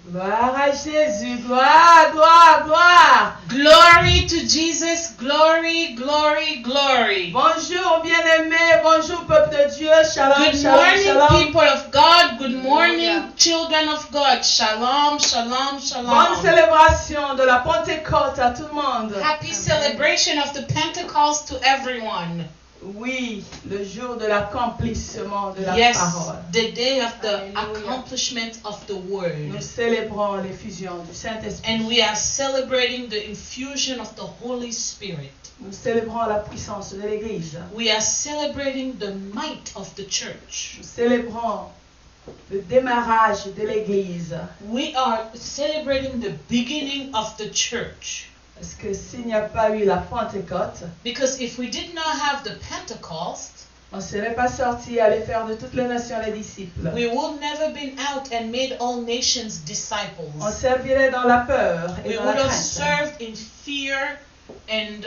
Gloire à Jésus, gloire, gloire, gloire. Glory to Jesus, glory, glory, glory. Bonjour bien-aimés, bonjour peuple de Dieu, shalom, Good shalom, morning, shalom. people of God. Good morning, Hallelujah. children of God. Shalom, shalom, Bonne shalom. célébration de la Pentecôte à tout le monde. Happy celebration of the Pentecost to everyone. Oui, le jour de l'accomplissement de la Yes, parole. the day of the Hallelujah. accomplishment of the Nous word. célébrons l'effusion du Saint-Esprit. And we are celebrating the infusion of the Holy Spirit. Nous célébrons la puissance de l'Église. We are celebrating the might of the church. Nous célébrons le démarrage de l'Église. We are celebrating the beginning of the church. Parce que s'il n'y a pas eu la Pentecôte, Because if we did not have the Pentecost, on ne serait pas sorti aller faire de toutes les nations les disciples. we would never been out and made all nations On disciples. servirait dans la peur et We dans would la have crainte. served in fear and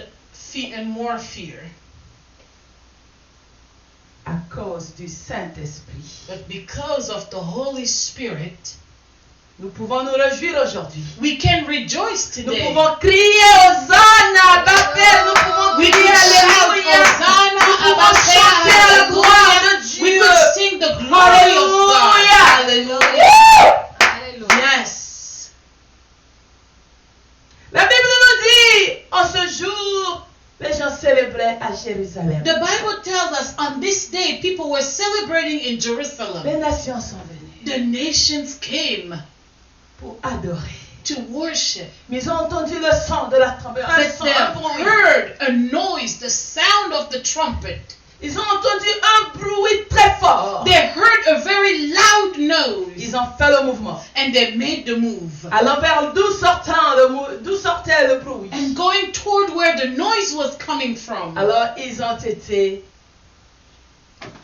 more fear. À cause du Saint-Esprit. But because of the Holy Spirit, Nous pouvons nous réjouir aujourd'hui. we can rejoice Nous today. pouvons crier Hosanna, Baptême, nous pouvons We crier could shout Alléluia. Hosanna, Nous pouvons Abba, chanter à la gloire Hallelujah. de We Dieu. could sing the glory of God. Hallelujah. Hallelujah. Yes. La Bible nous dit, en ce jour, les gens célébraient à Jérusalem. The Bible tells us on this day people were celebrating in Les Jerusalem. nations sont venues The nations came pour adorer. to worship. Mais ils ont entendu le son de la trompette. Un But son, they un bruit. heard a noise, the sound of the trumpet. Ils ont entendu un bruit très fort. They heard a very loud noise. Ils ont fait le mouvement. And they made the move. Allant vers d'où sortait le bruit. And going toward where the noise was coming from. Alors ils ont été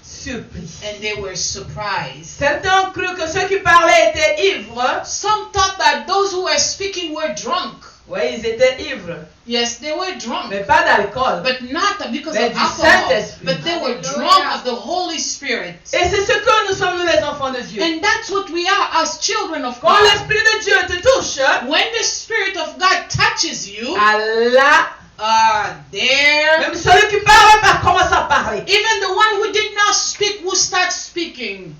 surpris. And they were surprised. Certains ont cru que ceux qui parlaient étaient ivres. Some thought that those who were speaking were drunk. Oui, ils étaient ivres, Yes, they were drunk. mais pas d'alcool. But not because Mais of du alcohol. Saint-Esprit. But they were Hallelujah. drunk of the Holy Spirit. Et c'est ce que nous sommes, nous les enfants de Dieu. And that's what we are as children of Quand God. l'Esprit de Dieu te touche, When the Spirit of God touches you, Allah, there, même celui qui parle pas commence à parler. even the one who did not speak will start speaking.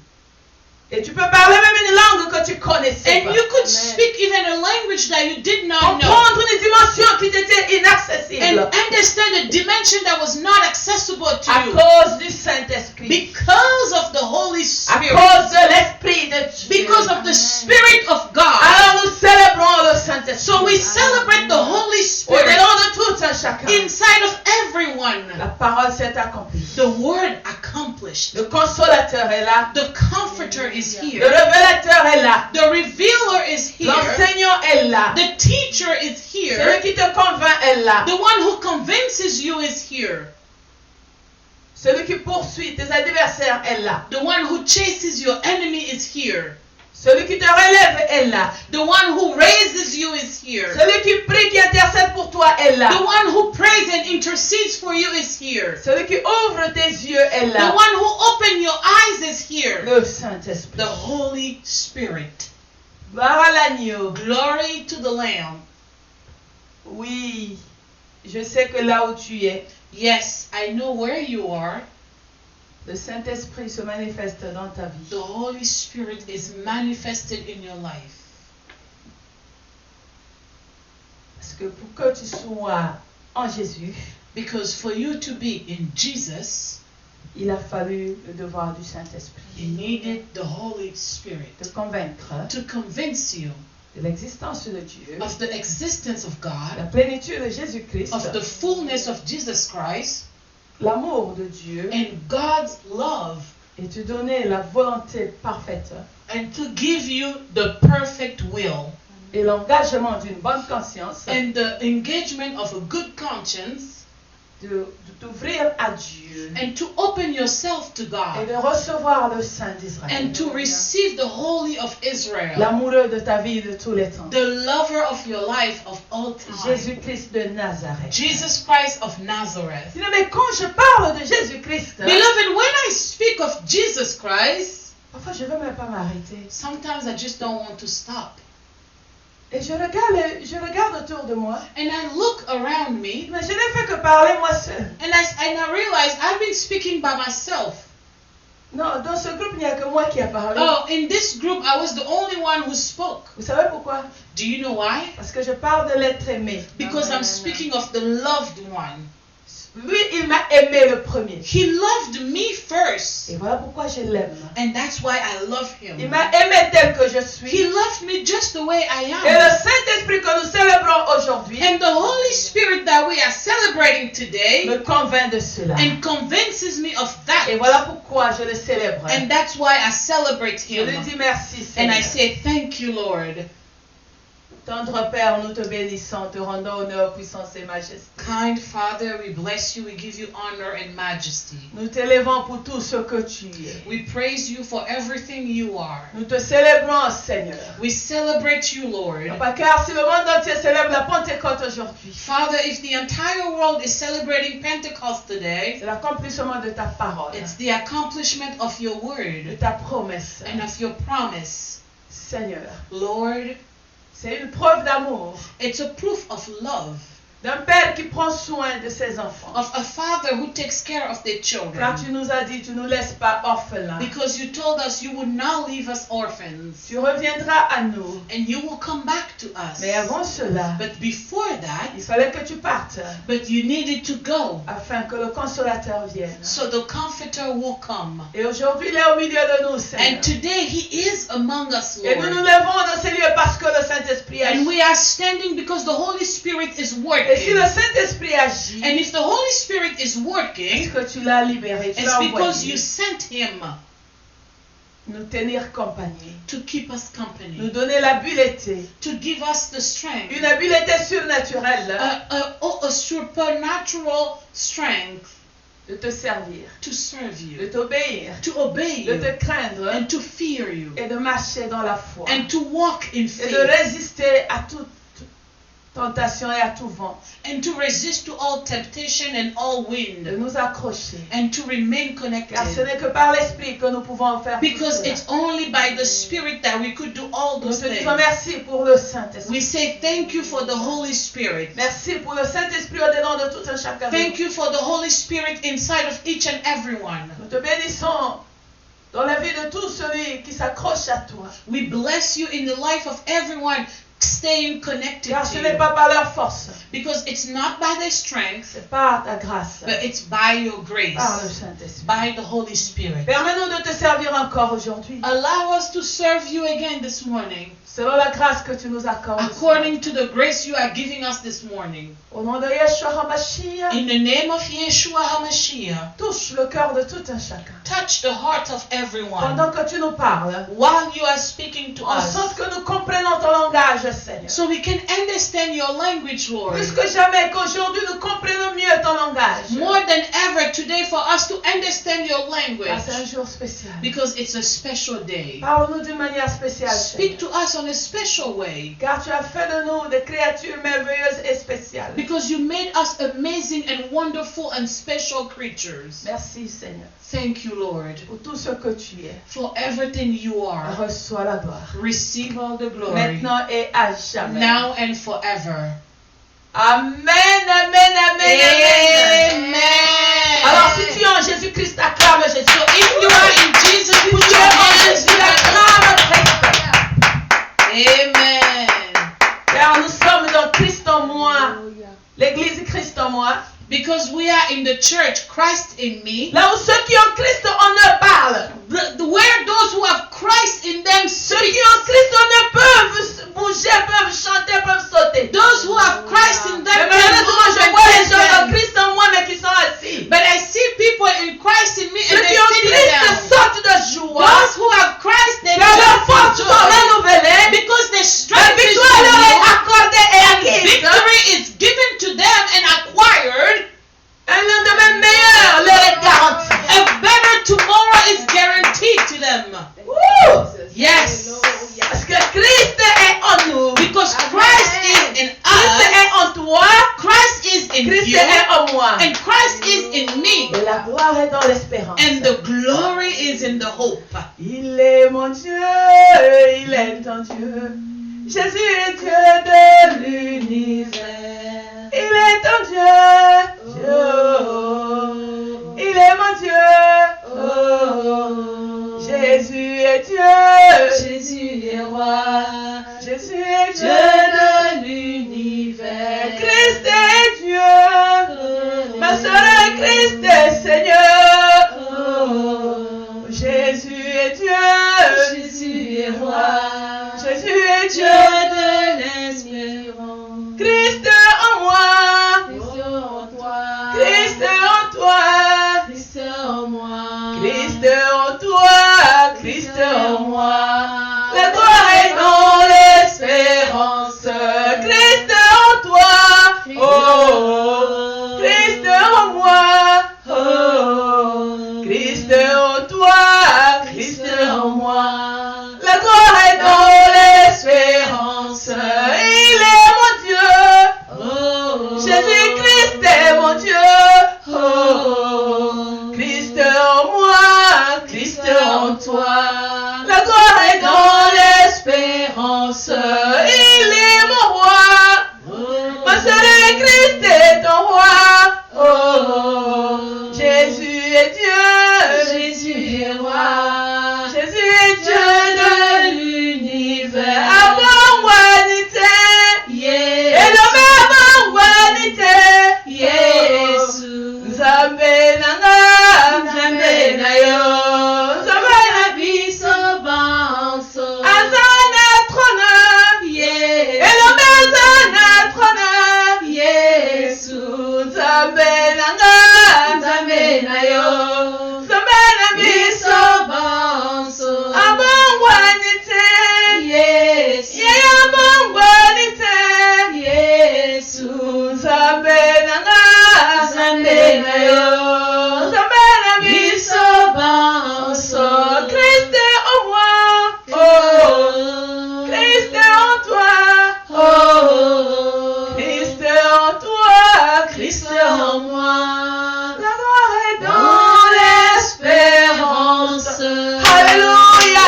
Et tu peux parler même une langue que tu connaissais And pas. you could speak even a language that you did not know. Comprendre une dimension qui t'était And inaccessible. understand a dimension that was not accessible to À you. cause du Saint-Esprit. Because of the Holy À Spirit. cause de l'Esprit de Dieu. Because of the Spirit of God. Alors nous célébrons le Saint-Esprit. So we celebrate the Holy Spirit Au-delà de tout un chacun. inside of everyone. La parole s'est accomplie. The word accomplished. Le consolateur est là. The comforter is Le here. révélateur est là. The revealer is here. L'enseignant est là. The teacher is Celui here. qui te convainc est là. The one who convinces you is here. Celui qui poursuit tes adversaires est là. The one who chases your enemy is here. Celui qui te relève est là. The one who raises you is here. Celui qui prie, qui intercède pour toi est là. The one who prays and intercedes for you is here. Celui qui ouvre tes yeux est The là. one who opens your eyes is here. Le Saint-Esprit. The Holy Spirit. Gloire à l'agneau. Glory to the Lamb. Oui, je sais que là où tu es, Yes, I know where you are. le Saint-Esprit se manifeste dans ta vie. The Holy Spirit is manifested in your life. Parce que pour que tu sois en Jésus, Because for you to be in Jesus, il a fallu le devoir du Saint-Esprit. you needed the Holy Spirit Te convaincre to convince you de l'existence de Dieu, of the existence of la God, plénitude de Jésus-Christ, of the fullness of Jesus Christ, l'amour de Dieu, and God's love, et te donner la volonté parfaite and to give you the perfect will et l'engagement d'une bonne conscience and the engagement of a good conscience, de t'ouvrir à Dieu and to open yourself to et God, de recevoir le Saint d'Israël, and to receive the Holy of Israel, l'amoureux de ta vie de tous les temps, the lover of your life of all time, Jésus-Christ de Nazareth. Jesus Christ of Nazareth. Dis-le, mais quand je parle de Jésus-Christ, Beloved, when I speak of Jesus Christ, parfois je ne veux même pas m'arrêter. sometimes I just don't want to stop. Et je regarde autour de moi. and I look around me, Mais je n'ai fait que parler moi seule. and I realize I've been speaking by myself. Non, dans ce groupe, il n'y a que moi qui ai parlé. Oh, in this group, I was the only one who spoke. Vous savez pourquoi? Do you know why? Parce que je parle de l'être aimé. Because I'm speaking of the loved one. Lui, il m'a aimé le premier. He loved me first, Et voilà pourquoi je l'aime. and that's why I love him. Il m'a aimé tel que je suis. He loved me just the way I Et le am. Saint-Esprit que nous célébrons aujourd'hui And the Holy Spirit that we are celebrating today me convainc de cela. and convinces me of Et that. voilà pourquoi je le célèbre. And that's why I celebrate Je lui him. dis merci, And Seigneur. I say, thank you, Lord. Tendre Père, nous te bénissons, te rendons honneur, puissance et majesté. Kind Father, we bless you. We give you honor and majesty. Nous t'élèvons pour tout ce que tu es. We praise you for everything you are. Nous te célébrons, Seigneur. We celebrate you, Lord. Papa, car si le monde entier célèbre la Pentecôte aujourd'hui, Father, if the entire world is celebrating Pentecost today, c'est l'accomplissement de ta parole, it's the accomplishment of your de word ta promesse. and of your promise. Seigneur, Lord, c'est une preuve d'amour it's a proof of love, d'un père qui prend soin de ses enfants. of a father who takes care of their children. Car tu nous as dit, tu ne nous laisses pas orphelins. Because you told us you would not leave us orphans, Tu reviendras à nous. and you will come back to us. Mais avant cela, But before that, il fallait que tu partes but you needed to go, afin que le consolateur vienne. so the Comforter will come. Et aujourd'hui, il est au milieu de nous, Seigneur. And today he is among us, Et nous nous Lord. lèvons dans ces lieux parce que le Saint-Esprit And agit. we are standing because the Holy Spirit is Et si working. le Saint-Esprit agit, And if the Holy Spirit is est-ce working, que tu l'as libéré, tu it's l'as because envoyé you sent him nous tenir compagnie, to keep us nous company, donner l'habileté, to give us the strength, une habileté surnaturelle a supernatural strength de te servir, to serve de you, t'obéir, to obey de you, te craindre and to fear you, et de marcher dans la foi and to walk in et de faith, résister à toute tentation et à tout vent, and to resist to all temptation and all de wind, nous accrocher. and to remain Car ce connected. n'est que par l'Esprit que nous pouvons faire tout Because cela. it's only by the Spirit that we could do all Nous those te things. disons merci pour le Saint-Esprit. We say thank you for the Holy Spirit. Merci pour le Saint-Esprit au-dedans de tout un chacun. de Thank nous. you for the Holy Spirit inside of each and every one. Nous te bénissons dans la vie de tout celui qui s'accroche à toi. We bless you in the life of everyone staying connected Car to ce n'est you. pas par leur force, Because it's not by their strength, c'est par ta grâce, but it's by your par le grace, Saint-Esprit. by the Holy Spirit. Permets-nous de te servir encore aujourd'hui, Allow us to serve you again this morning, selon la grâce que tu nous accordes. according to the grace you are giving us this morning. Au nom de Yeshua HaMashiach, In the name of Yeshua HaMashiach, touche le cœur de tout un chacun. touch the heart of everyone. Pendant que tu nous parles, While you are speaking to en us, sorte que nous comprenons ton langage, Seigneur. so we can understand your language, Lord. Plus que jamais, qu'aujourd'hui nous comprenons mieux ton langage. More than ever today for us to understand your Car language, c'est un jour spécial. because it's a special day. Parle-nous d'une manière spéciale, Speak Seigneur. to us on a special way, Car tu as fait de nous des créatures merveilleuses et spéciales. because you made us amazing and wonderful and special creatures. Merci, Seigneur, Thank you, Lord, pour tout ce que tu es. for everything you are. Reçois la gloire. Receive all the glory, Maintenant et à jamais. now and forever. Amen, amen, amen, amen. Amen. Alors si tu es en Jésus-Christ, acclame Jésus. So if you are in Jesus, Si put tu your es en hands Jésus, together. acclame Christ. Amen. Car nous sommes dans Christ en moi. L'église Christ en moi. Because we are in the church, Christ in me. Là où ceux qui ont Christ en eux parlent. Where those who have Christ in them Ceux speak. qui ont Christ en eux peuvent bouger, peuvent chanter, peuvent sauter. Those who have Christ in them Mais can malheureusement, move je and vois les gens dance. dans Christ en moi, mais qui sont assis. But I see people in Christ in me and Ceux they're qui ont sitting Christ down. sortent de joie. Those who have Christ, they Car leurs jump forces for sont joy. renouvelées. Because their La strength is victoire leur est renewed. accordée et acquise. Victory is given to them and acquired. Un lendemain meilleur leur est garanti. A better tomorrow is guaranteed to them. Woo! Yes. Parce que Christ est en nous. Because Christ is in Christ us. est en toi. Christ is in Christ you. est en moi. And Christ is in me. Et la gloire est dans l'espérance. And the glory is in the hope. Il est mon Dieu, il est ton Dieu. Jésus est Dieu de l'univers. Il est ton Dieu. Oh. Il est mon Dieu. Oh. Jésus est Dieu. Jésus est roi. Jésus est Dieu de l'univers. Christ est Dieu. Ma soeur, Christ est Seigneur. Oh. Jésus est Dieu. Jésus est roi. Jésus est Dieu. de l'espérance. Christ en moi. Christ en toi. Christ en toi. Christ en moi. Christ en toi. Christ en moi. La gloire est dans l'espérance. Christ en toi. Oh. Christ en moi. Oh. Christ en toi. Christ en moi. La gloire est dans l'espérance. Il est mon Dieu. Jésus-Christ est mon Dieu. Oh. Christ en moi. Christ en toi. La gloire est dans l'espérance. Il est mon roi. Ma soeur, Christ est ton roi. Oh. Jésus est Dieu. Jésus est roi. Jésus est Dieu de l'univers. Abongwanite. Yes. Elome abongwanite. Yesu. Nzambe nanga. Nzambe na yo. Nzambe na biso banso. azana trona. Yes. Elome azana trona. Yesu. Nzambe nanga. Nzambe na yo. Nzambe na biso. Biso banso. Abongwanite. Yesu. Ye abongwanite. Yesu. Nzambe nanga. Nzambe na yo. Nzambe na biso. Biso banso. Christ en moi. Oh. Christ en toi. Oh. Christ en toi. Christ en moi. La gloire est dans L'espérance. Alléluia.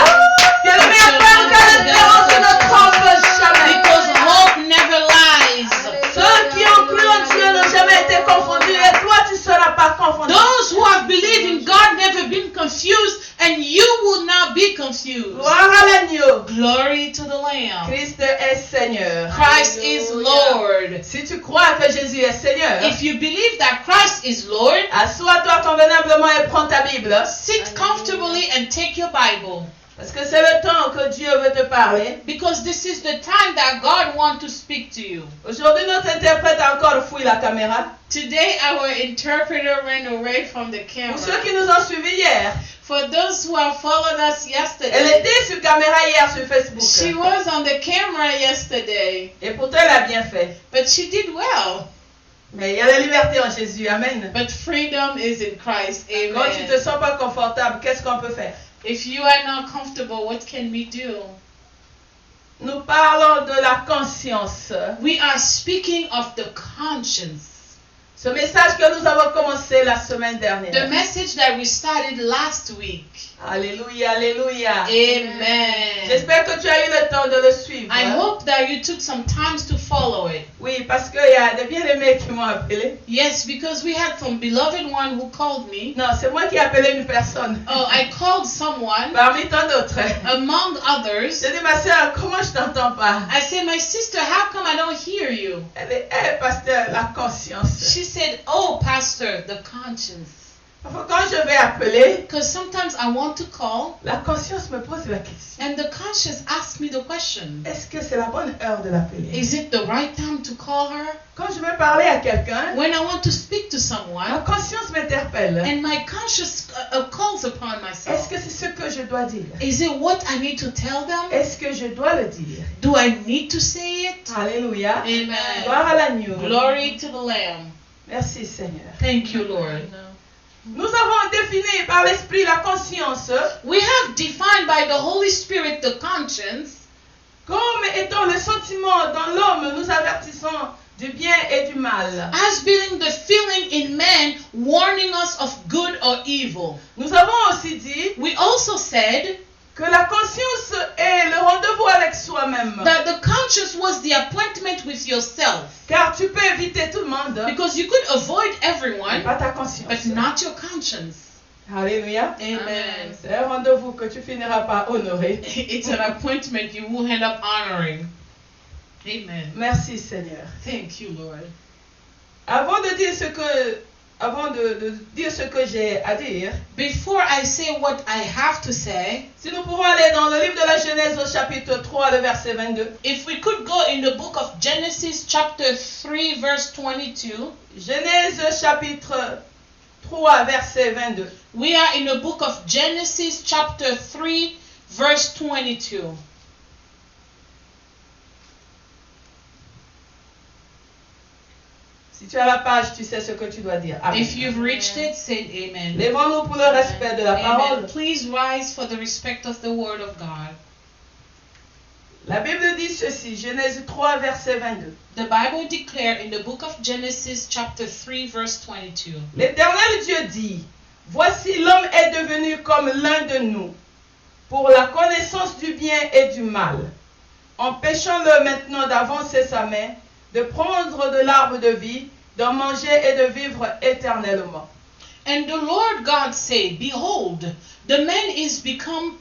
Bien-aimé, afin que l'espérance ne trompe jamais. Because hope never lies. Ceux qui ont cru en Dieu n'ont jamais été confondus et toi tu ne seras pas confondu. Those who have believed in God never been confused, and you will not be confused. Gloire à l'agneau. Glory to the Lamb. Christ est Seigneur. Christ is Lord. Si tu crois que Jésus est Seigneur, If you believe that Christ is Lord, assois-toi convenablement et prends ta Bible. sit comfortably and take your Bible. Parce que c'est le temps que Dieu veut te parler. Because this is the time that God wants to speak to you. Aujourd'hui, notre interprète a encore fouillé la caméra. Today, our interpreter ran away from the Pour ceux camera. qui nous ont suivis hier, For those who have followed us elle yesterday, était sur caméra hier sur Facebook. she was on the camera yesterday, Et pourtant, elle a bien fait. but she did well. Mais il y a la liberté en Jésus. Amen. But freedom is in Christ. Quand tu ne te Amen. sens pas confortable, qu'est-ce qu'on peut faire? If you are not comfortable, what can we do? Nous parlons de la conscience. We are speaking of the conscience. Ce message que nous avons commencé la semaine The dernière. message that we started last week. Alléluia, alléluia. Amen. J'espère que tu as eu le temps de le suivre. I hope that you took some time to follow it. Oui, parce qu'il y a des bien-aimés qui m'ont appelé. Yes, because we had some beloved one who called me. Non, c'est moi qui ai appelé une personne. Oh, I called someone Parmi tant d'autres. among others. J'ai dit, ma soeur, comment je t'entends pas? I said, my sister, how come I don't hear you? Elle dit, pasteur, la conscience. She said, oh, pastor, the conscience. Enfin, quand je vais appeler, Because sometimes I want to call la conscience me pose la question. and the conscience asks me the question. Est-ce que c'est la bonne heure de l'appeler? Is it the right time to call her? Quand je veux parler à quelqu'un, When I want to speak to ma someone conscience m'interpelle. and my conscience calls upon Est-ce myself. que c'est ce que je dois dire? Is it what I need to tell them? Est-ce que je dois le dire? Do I need to say it? Alléluia. Amen. Gloire à l'agneau. Glory to the Lamb. Merci Seigneur. Thank you, Lord. Nous avons défini par l'Esprit la conscience We have defined by the Holy Spirit the conscience comme étant le sentiment dans l'homme nous avertissant du bien et du mal. as being the feeling in man warning us of good or evil. Nous avons aussi dit We also said que la conscience est le rendez-vous avec soi-même. that the conscience was the appointment with yourself. Car tu peux éviter tout le monde, Because you could avoid mais everyone, pas ta but conscience. not your conscience. Alléluia. Amen. C'est un rendez-vous que tu finiras par honorer. It's an appointment you will end up honoring. Amen. Merci Seigneur. Thank you, Lord. Avant de dire ce que j'ai à dire, Before I say what I have to say, si nous pouvons aller dans le livre de la Genèse au chapitre 3, le verset 22. if we could go in the book of Genesis chapter 3 verse 22, Genèse chapitre 3, verset 22. we are in the book of Genesis chapter 3 verse 22. Si tu as la page, tu sais ce que tu dois dire. Amen. If you've reached it, say amen. Lèvons-nous pour le respect de la Amen. parole. Please rise for the respect of the word of God. La Bible dit ceci, Genèse 3, verset 22. The Bible declared in the book of Genesis chapter 3 verse 22. L'Éternel Dieu dit, voici l'homme est devenu comme l'un de nous, pour la connaissance du bien et du mal. Empêchons-le maintenant d'avancer sa main, de prendre de l'arbre de vie, d'en manger et de vivre éternellement. And the Lord God said, behold, the man is become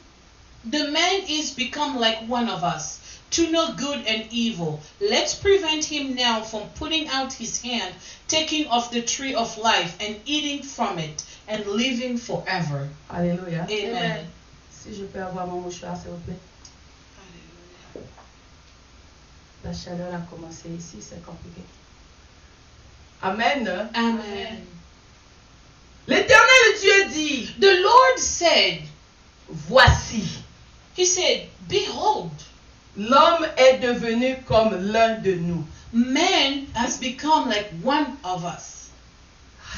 like one of us, to know good and evil. Let's prevent him now from putting out his hand, taking of the tree of life and eating from it, and living forever. Alléluia. Amen. Si je peux avoir mon mouchoir, s'il vous plaît. La chaleur a commencé ici, c'est compliqué. Amen. Amen. L'Éternel Dieu dit, The Lord said, voici, he said, behold, l'homme est devenu comme l'un de nous. man has become like one of us.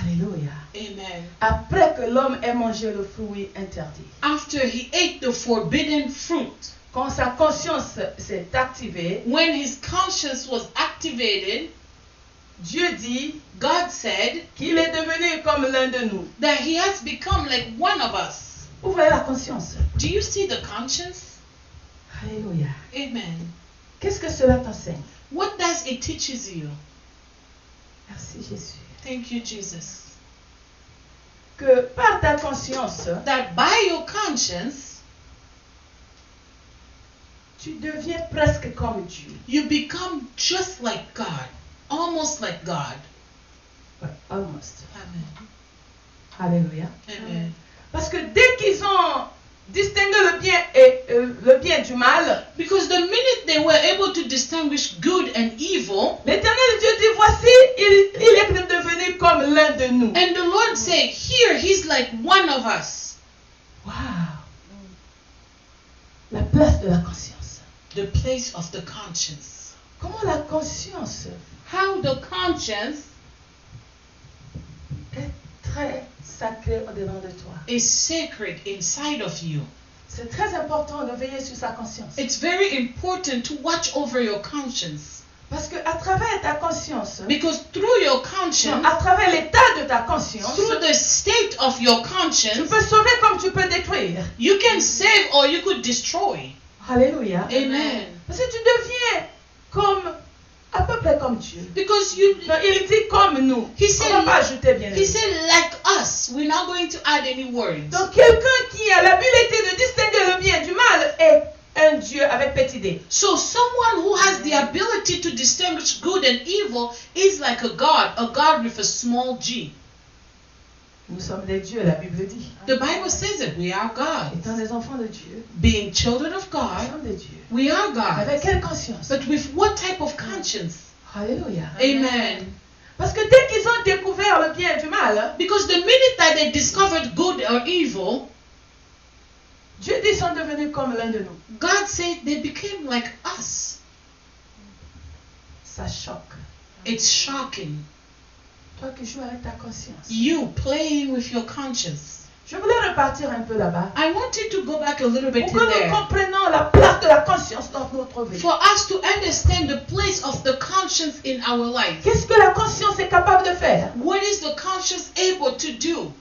Alléluia. Amen. Après que l'homme ait mangé le fruit interdit, After he ate the forbidden fruit, quand sa conscience s'est activée, when his conscience was activated, Dieu dit God said qu'il est devenu comme l'un de nous. that he has become like one of us. Vous voyez la conscience? Do you see the conscience? Alléluia. Amen. Qu'est-ce que cela t'enseigne? What does it teaches you? Merci Jésus. Thank you, Jesus. Que par ta conscience, That by your conscience, tu deviens presque comme Dieu. you become just like God, almost like God. Ouais, almost. Amen. Alléluia. Amen. Parce que dès qu'ils ont distingué le bien et le bien du mal, Because the minute they were able to distinguish good and evil, l'Éternel Dieu dit, voici, il est devenu comme l'un de nous. and the Lord said, here he's like one of us. Wow. La place de la conscience. The place of the conscience. Comment la conscience How the conscience est très sacrée au-dedans de toi. is sacred inside of you. C'est très important de veiller sur sa conscience. It's very important to watch over your conscience. Parce que à travers ta conscience, Because through your non, conscience, à travers l'état de ta conscience, through the state of your tu conscience, peux sauver comme tu peux détruire. you can save or you could destroy. Alléluia. Amen. Parce que tu deviens comme, à peu près comme Dieu. Because you, Non, il dit comme nous. He On said- ne va pas ajouter bien he said, like us. We're not going to add any words. Donc quelqu'un qui a l'habilité de distinguer le bien du mal est un Dieu avec petit d. So someone who has the ability to distinguish good and evil is like a God with a small g. Nous sommes des dieux, la Bible dit. The Bible says that we are God. Étant des enfants de Dieu, Being children of nous God, sommes des dieux. we are God. Avec quelle conscience? But with what type of conscience? Alléluia. Amen. Parce que dès qu'ils ont découvert le bien et du mal, Because the minute that they discovered good or evil, Dieu dit qu'ils sont devenus comme l'un de nous. God said they became like us. Ça choque. It's shocking. Toi qui joues avec ta conscience. You playing with your conscience. Je voulais repartir un peu là-bas. I wanted to go back a little bit Pour in que nous there. comprenions la place de la conscience dans notre vie. For us to understand the place of the conscience in our life. Qu'est-ce que la conscience est capable de faire? What is the conscience able to do?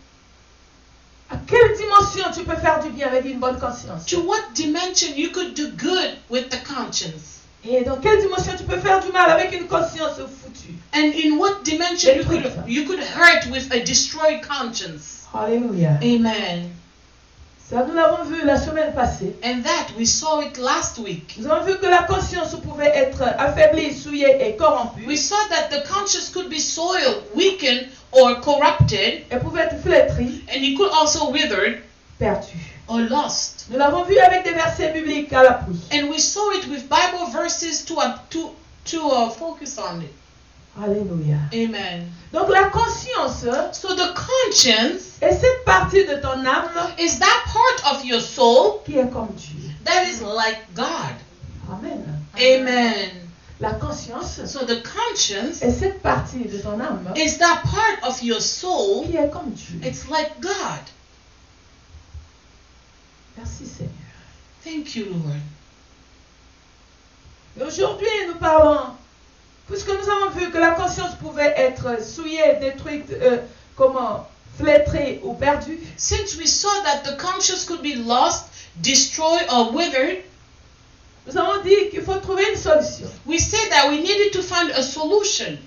À quelle dimension tu peux faire du bien avec une bonne conscience? To what dimension you could do good with the conscience? Et dans quelle dimension tu peux faire du mal avec une conscience foutue? And in what dimension you could hurt with a destroyed conscience? Alléluia. Amen. Ça, nous l'avons vu la semaine passée. And that, we saw it last week. Nous avons vu que la conscience pouvait être affaiblie, souillée et corrompue. We saw that the conscience could be soiled, weakened, or corrupted. Elle pouvait être flétrie, And it could also withered perdue. or lost. Nous l'avons vu avec des versets bibliques à l'appui. And we saw it with Bible verses to focus on it. Alléluia. Amen. Donc la conscience So the conscience est cette partie de ton âme is that part of your soul qui est comme Dieu. that is like God. Amen. Amen. La conscience So the conscience est cette partie de ton âme is that part of your soul. qui est comme Dieu. It's like God. Merci Seigneur. Thank you, Lord. Et aujourd'hui, nous parlons, puisque nous avons vu que la conscience pouvait être souillée, détruite, flétrie ou perdue. Since we saw that the conscience could be lost, destroyed, or withered, Nous avons dit qu'il faut trouver une solution. we said that we needed to find a solution.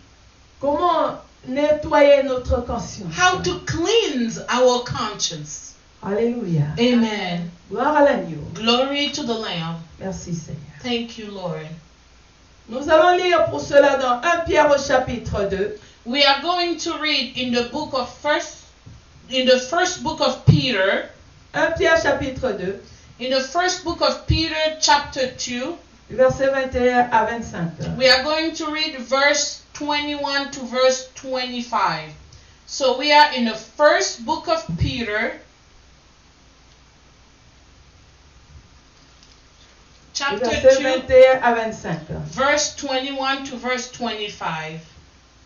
Comment nettoyer notre conscience? How to cleanse our conscience. Alléluia. Amen. Gloire à l'agneau. Glory to the Lamb. Merci Seigneur. Thank you, Lord. Nous allons lire pour cela dans 1 Pierre au chapitre 2. We are going to read in the first book of Peter, 1 Pierre chapitre 2, in the first book of Peter, chapter 2. versets 21 à 25. We are going to read verse 21 to verse 25. So we are in the first book of Peter, chapter Versets 2, 21 à 25. verse 21 to verse 25.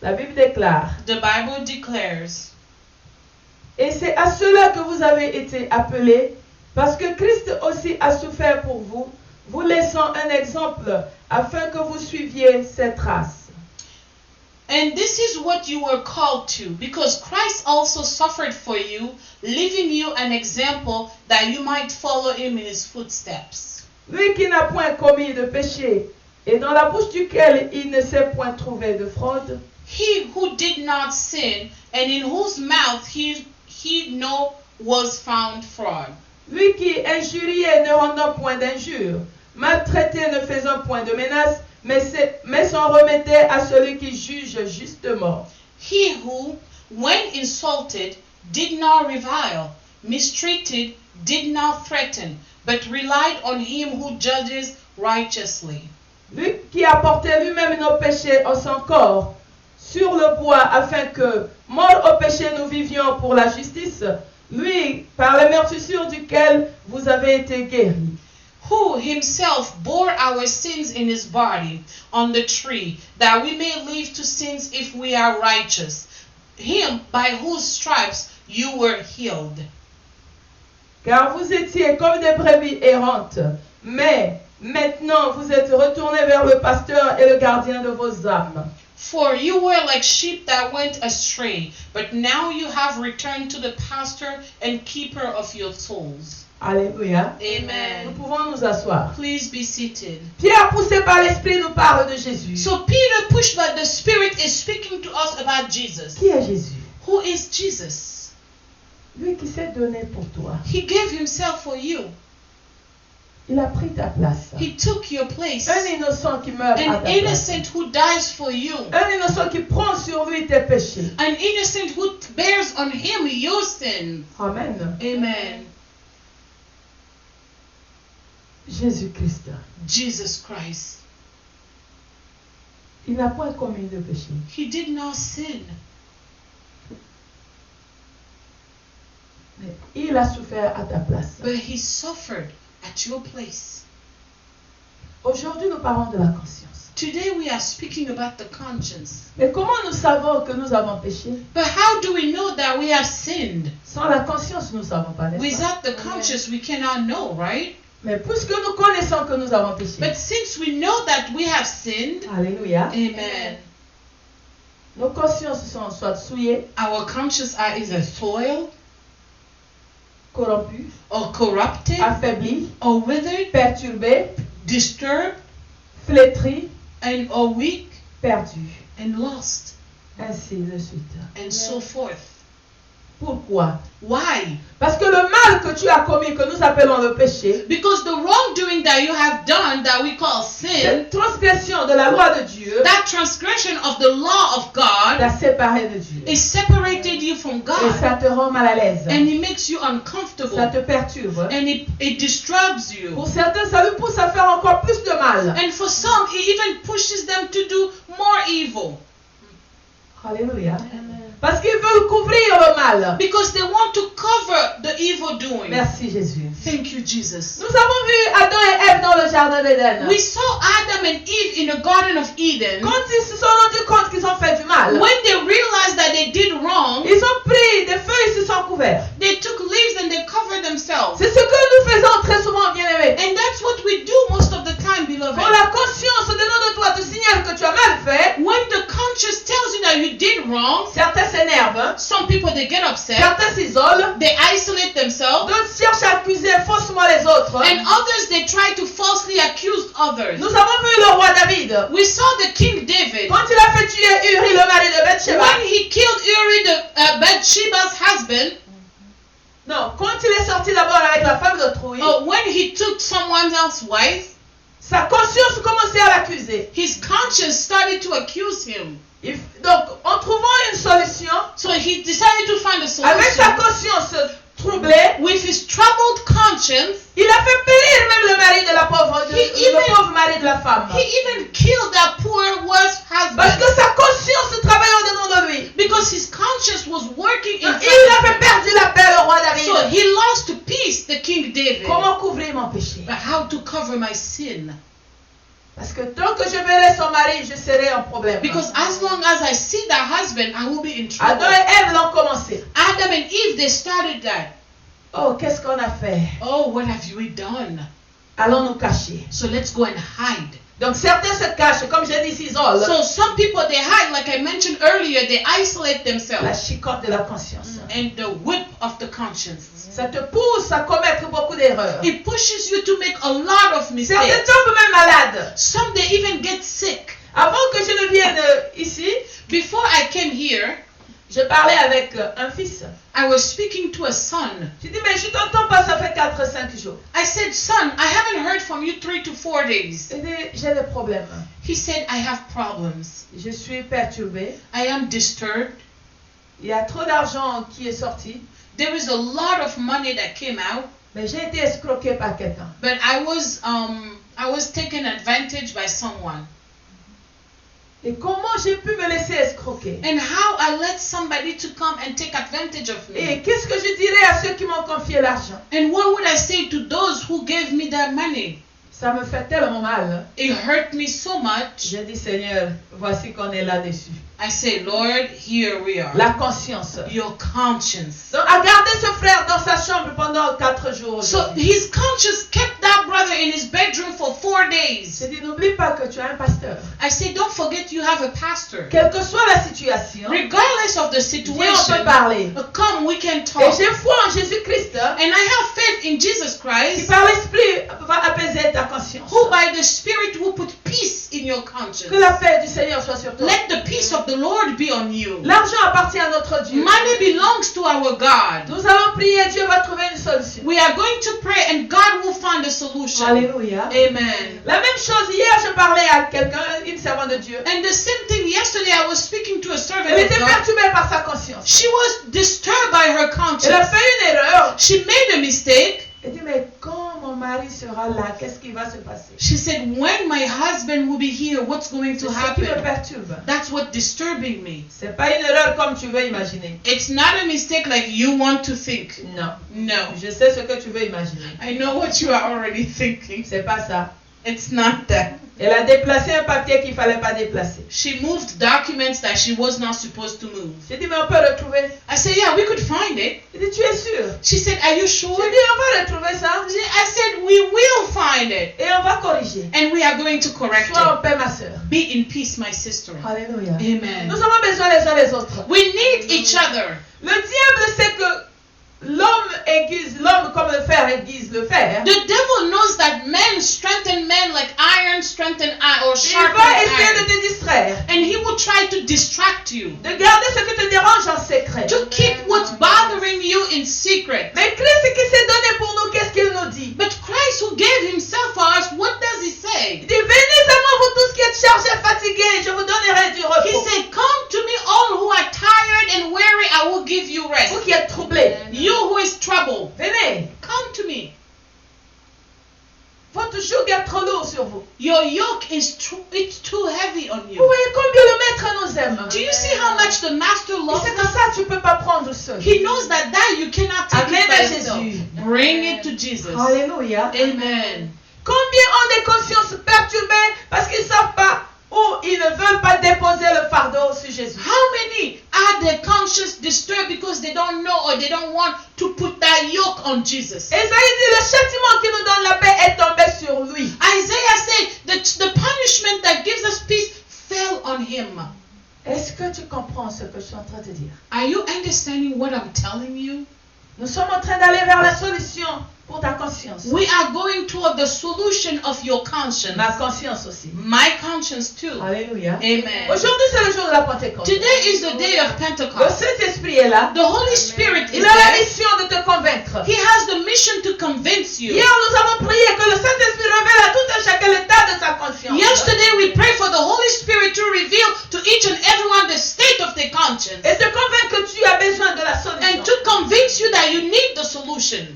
La Bible déclare: The Bible declares, Et c'est à cela que vous avez été appelés, parce que Christ aussi a souffert pour vous, vous laissant un exemple, afin que vous suiviez ses traces. and this is what you were called to, because Christ also suffered for you, leaving you an example that you might follow him in his footsteps. Lui qui n'a point commis de péché, et dans la bouche duquel il ne s'est point trouvé de fraude, He who did not sin, and in whose mouth he no was found fraud. lui qui injuriait ne rendant point d'injure, maltraité ne faisant point de menace, mais s'en remettait à celui qui juge justement. He who, when insulted, did not revile, mistreated, did not threaten, but relied on him who judges righteously. Lui qui a porté lui-même nos péchés en son corps sur le bois, afin que, morts au péché, nous vivions pour la justice, lui, par les meurtrissures duquel vous avez été guéris. Who himself bore our sins in his body on the tree, that we may live to sins if we are righteous. Him by whose stripes you were healed. Car vous étiez comme des brebis errantes, mais maintenant vous êtes retournés vers le pasteur et le gardien de vos âmes. For you were like sheep that went astray, but now you have returned to the pastor and keeper of your souls. Alléluia. Nous Amen. pouvons nous asseoir. Please be seated. Pierre, poussé par l'Esprit, nous parle de Jésus. So Peter, pushed by the Spirit, is speaking to us about Jesus. Qui est Jésus? Who is Jesus? Lui qui s'est donné pour toi. He gave himself for you. Il a pris ta place. He took your place. Un innocent qui meurt à ta An place. innocent who dies for you. Un innocent qui prend sur lui tes péchés. An innocent who bears on him your sins. Amen. Amen. Jésus-Christ. Jesus Christ. Il n'a point commis de péché. He did not sin. Mais il a souffert à ta place. But he suffered at your place. Aujourd'hui, nous parlons de la conscience. Today we are speaking about the conscience. Mais comment nous savons que nous avons péché? But how do we know that we have sinned? Sans la conscience, nous ne savons pas, n'est-ce pas? Without the conscience, we cannot know, right? Mais puisque nous connaissons que nous avons péché, But since we know that we have sinned, alléluia, amen, nos consciences sont soit souillées, our conscience are either soiled corrompues, or corrupted affaiblies, or withered, perturbées, disturbed, flétri, or weak perdu. and lost, Ainsi de suite. and so forth. Pourquoi? Why? Parce que le mal que tu as commis, que nous appelons le péché, Because the wrongdoing that you have done, that we call sin, cette transgression de la loi de Dieu, that transgression of the law of God, t'a séparé de Dieu. it separated you from Et God, ça te rend mal à l'aise. and it makes you Ça uncomfortable, te perturbe. and it disturbs you. Pour certains, ça lui pousse à faire encore plus de mal. And for some, it even pushes them to do more evil. Alléluia. Parce qu'ils veulent couvrir le mal. Because they want to cover the evil doing. Merci Jésus. Thank you, Jesus. Nous avons vu Adam et Ève dans le jardin d'Éden. We saw Adam and Eve in the Garden of Eden. Quand ils se sont rendus compte qu'ils ont fait du mal, When they realized that they did wrong, ils ont pris des feuilles et se sont couverts. they took leaves and they covered themselves. C'est ce que nous faisons très souvent, bien-aimés. And that's what we do most of the time, beloved. Quand la conscience au-dedans de toi te signale que tu as mal fait, When the conscience tells you that you did wrong, certains s'énervent, some people they get upset, certains s'isolent, they isolate themselves, d'autres cherchent à accuser faussement les autres. and others they try to falsely accuse others. Nous avons vu le roi David. We saw the King David. Quand il a fait tuer Uri, le mari de Bathsheba. When he killed Uri, Bathsheba's husband, Non, quand il est sorti d'abord avec la femme d'autrui, when he took someone else's wife, sa conscience commençait à l'accuser. his conscience started to accuse him. Donc, en trouvant une solution, So he decided to find a avec sa solution. conscience troublée, With his troubled conscience, il a fait périr même le mari de la pauvre, He le pauvre mari de la femme. he even killed that poor worst Parce husband que sa conscience travaillait au-dedans de lui. because his conscience was working Il inside avait of him. perdu la paix, le roi David. So he lost to peace, the King David. Comment couvrir mon péché? But how to cover my sin? Parce que tant que je verrai son mari, je serai en problème. Because as long as I see that husband, I will be in trouble. Adam et Ève l'ont commencé. Adam and Eve, they started that. Oh, qu'est-ce qu'on a fait? Oh, what have we done? Allons nous cacher. So let's go and hide. Donc certains se cachent, comme j'ai dit, s'isolent. So some people, they hide, like I mentioned earlier, they isolate La themselves. chicotte de la conscience. And the whip of the conscience. Ça te pousse à commettre beaucoup d'erreurs. It pushes you to make a lot of Certains mistakes. tombent même malades. Some, they even get sick. Avant que je ne vienne ici, Before I came here, je parlais avec un fils. I was speaking to a son. Je dis, mais je t'entends pas, ça fait 4-5 jours. I said, son, I haven't heard from you 3 to 4 days. Je dis, j'ai des problèmes. He said, I have problems. Je suis perturbée. I am disturbed. Il y a trop d'argent qui est sorti. There is a lot of money that came out, Mais j'ai été escroquée par quelqu'un. but I was taken advantage by someone. Et comment j'ai pu me laisser escroquer? And how I let somebody to come and take advantage of me. Et qu'est-ce que je dirais à ceux qui m'ont confié l'argent? And what would I say to those who gave me that money? Ça me fait tellement mal. It hurt me so much. J'ai dit, Seigneur, voici qu'on est là-dessus. I say, Lord, here we are. La conscience. Your conscience. Donc, à garder ce frère dans sa chambre pendant 4 jours. So his conscience kept that brother in his bedroom for 4 days. J'ai dit, n'oublie pas que tu as un pasteur. I say, don't forget you have a pastor. Quelle que soit la situation, Regardless of the Dieu on peut situation, parler. come, we can Et talk. j'ai foi en Jésus-Christ, And I have faith in Jesus qui Christ, par l'Esprit va apaiser ta conscience. who by the Spirit will put peace in your conscience. Que la paix du Seigneur soit sur toi. Let the peace of the Lord be on you. L'argent appartient à notre Dieu. Money belongs to our God. Nous allons prier, Dieu va trouver une solution. We are going to pray and God will find a solution. Alléluia. Amen. La même chose, hier je parlais à quelqu'un, une servante de Dieu. And the same thing, yesterday I was speaking to a servant Elle of était God. perturbée par sa conscience. She was disturbed by her Elle a conscience. fait une erreur. She made a mistake. Elle dit, mais quand mon mari sera là, qu'est-ce qui va se passer? She said, when my husband will be here, what's going C'est to ce qui me happen? perturbe. That's what's disturbing me. C'est pas une erreur comme tu veux imaginer. It's not a mistake like you want to think. Non. No. Je sais ce que tu veux imaginer. I know what you are already thinking. C'est pas ça. It's not that. Elle a déplacé un papier qu'il fallait pas déplacer. She moved documents that she was not supposed to move. J'ai dit, mais on peut retrouver. I said, yeah, we could find it. Elle dit, tu es sûr? She said, are you sure? J'ai dit, on va retrouver ça. I said, we will find it. Et on va corriger. And we are going to correct Sois en it. paix, ma soeur. Be in peace, my sister. Alléluia. Amen. Nous avons besoin les uns les autres. We need each other. Le diable sait que l'homme aiguise l'homme comme le fer aiguise le fer. The devil knows that men strengthen men like iron strengthen pas essayer de iron. te distraire. And he will try to distract you, De garder ce qui te dérange en secret. to keep what's bothering you in secret. Mais Christ qui s'est donné pour nous, qu'est-ce qu'il nous dit? But Christ who gave himself for us, what does he Il say? dit, venez à moi, vous tous qui êtes chargés, fatigués, je vous donnerai du He repos. said, come to me all who are tired and weary, I will give you Vous rest. qui êtes troublés, You who is troubled, venez. come to me. Votre joug est trop lourd sur vous. Your yoke is it's too heavy on Vous you. voyez combien le maître nous aime. Do you see how much the master Il loves sait que us? ça, tu ne peux pas prendre seul. He knows that you cannot take Amen it by à yourself. Jésus. Bring it to Jesus. Alléluia. Amen. Combien ont des consciences perturbées parce qu'ils ne savent pas ou ils ne veulent pas déposer le fardeau sur Jésus. How many are their conscience disturbed because they don't know or they don't want to put that yoke on Jesus? Esaïe dit, le châtiment qui nous donne la paix est tombé sur lui. Isaiah said that the punishment that gives us peace fell on him. Est-ce que tu comprends ce que je suis en train de dire? Are you understanding what I'm telling you? Nous sommes en train d'aller vers la solution pour ta conscience. We are going toward the solution of your conscience. Ma conscience aussi. My conscience too. Alléluia. Amen. Aujourd'hui, c'est le jour de la Pentecôte. Today is the day of Le Pentecost. Saint-Esprit est là. The Holy Spirit is Il a la there. mission de te convaincre. He has the mission to convince you. Hier, nous avons prié que le Saint-Esprit révèle à tout un chacun l'état de sa conscience. Yesterday we prayed for the Holy Spirit to reveal to each and everyone the state of their conscience Et te convaincre que tu as besoin de la solution. and to convince you that you need the solution.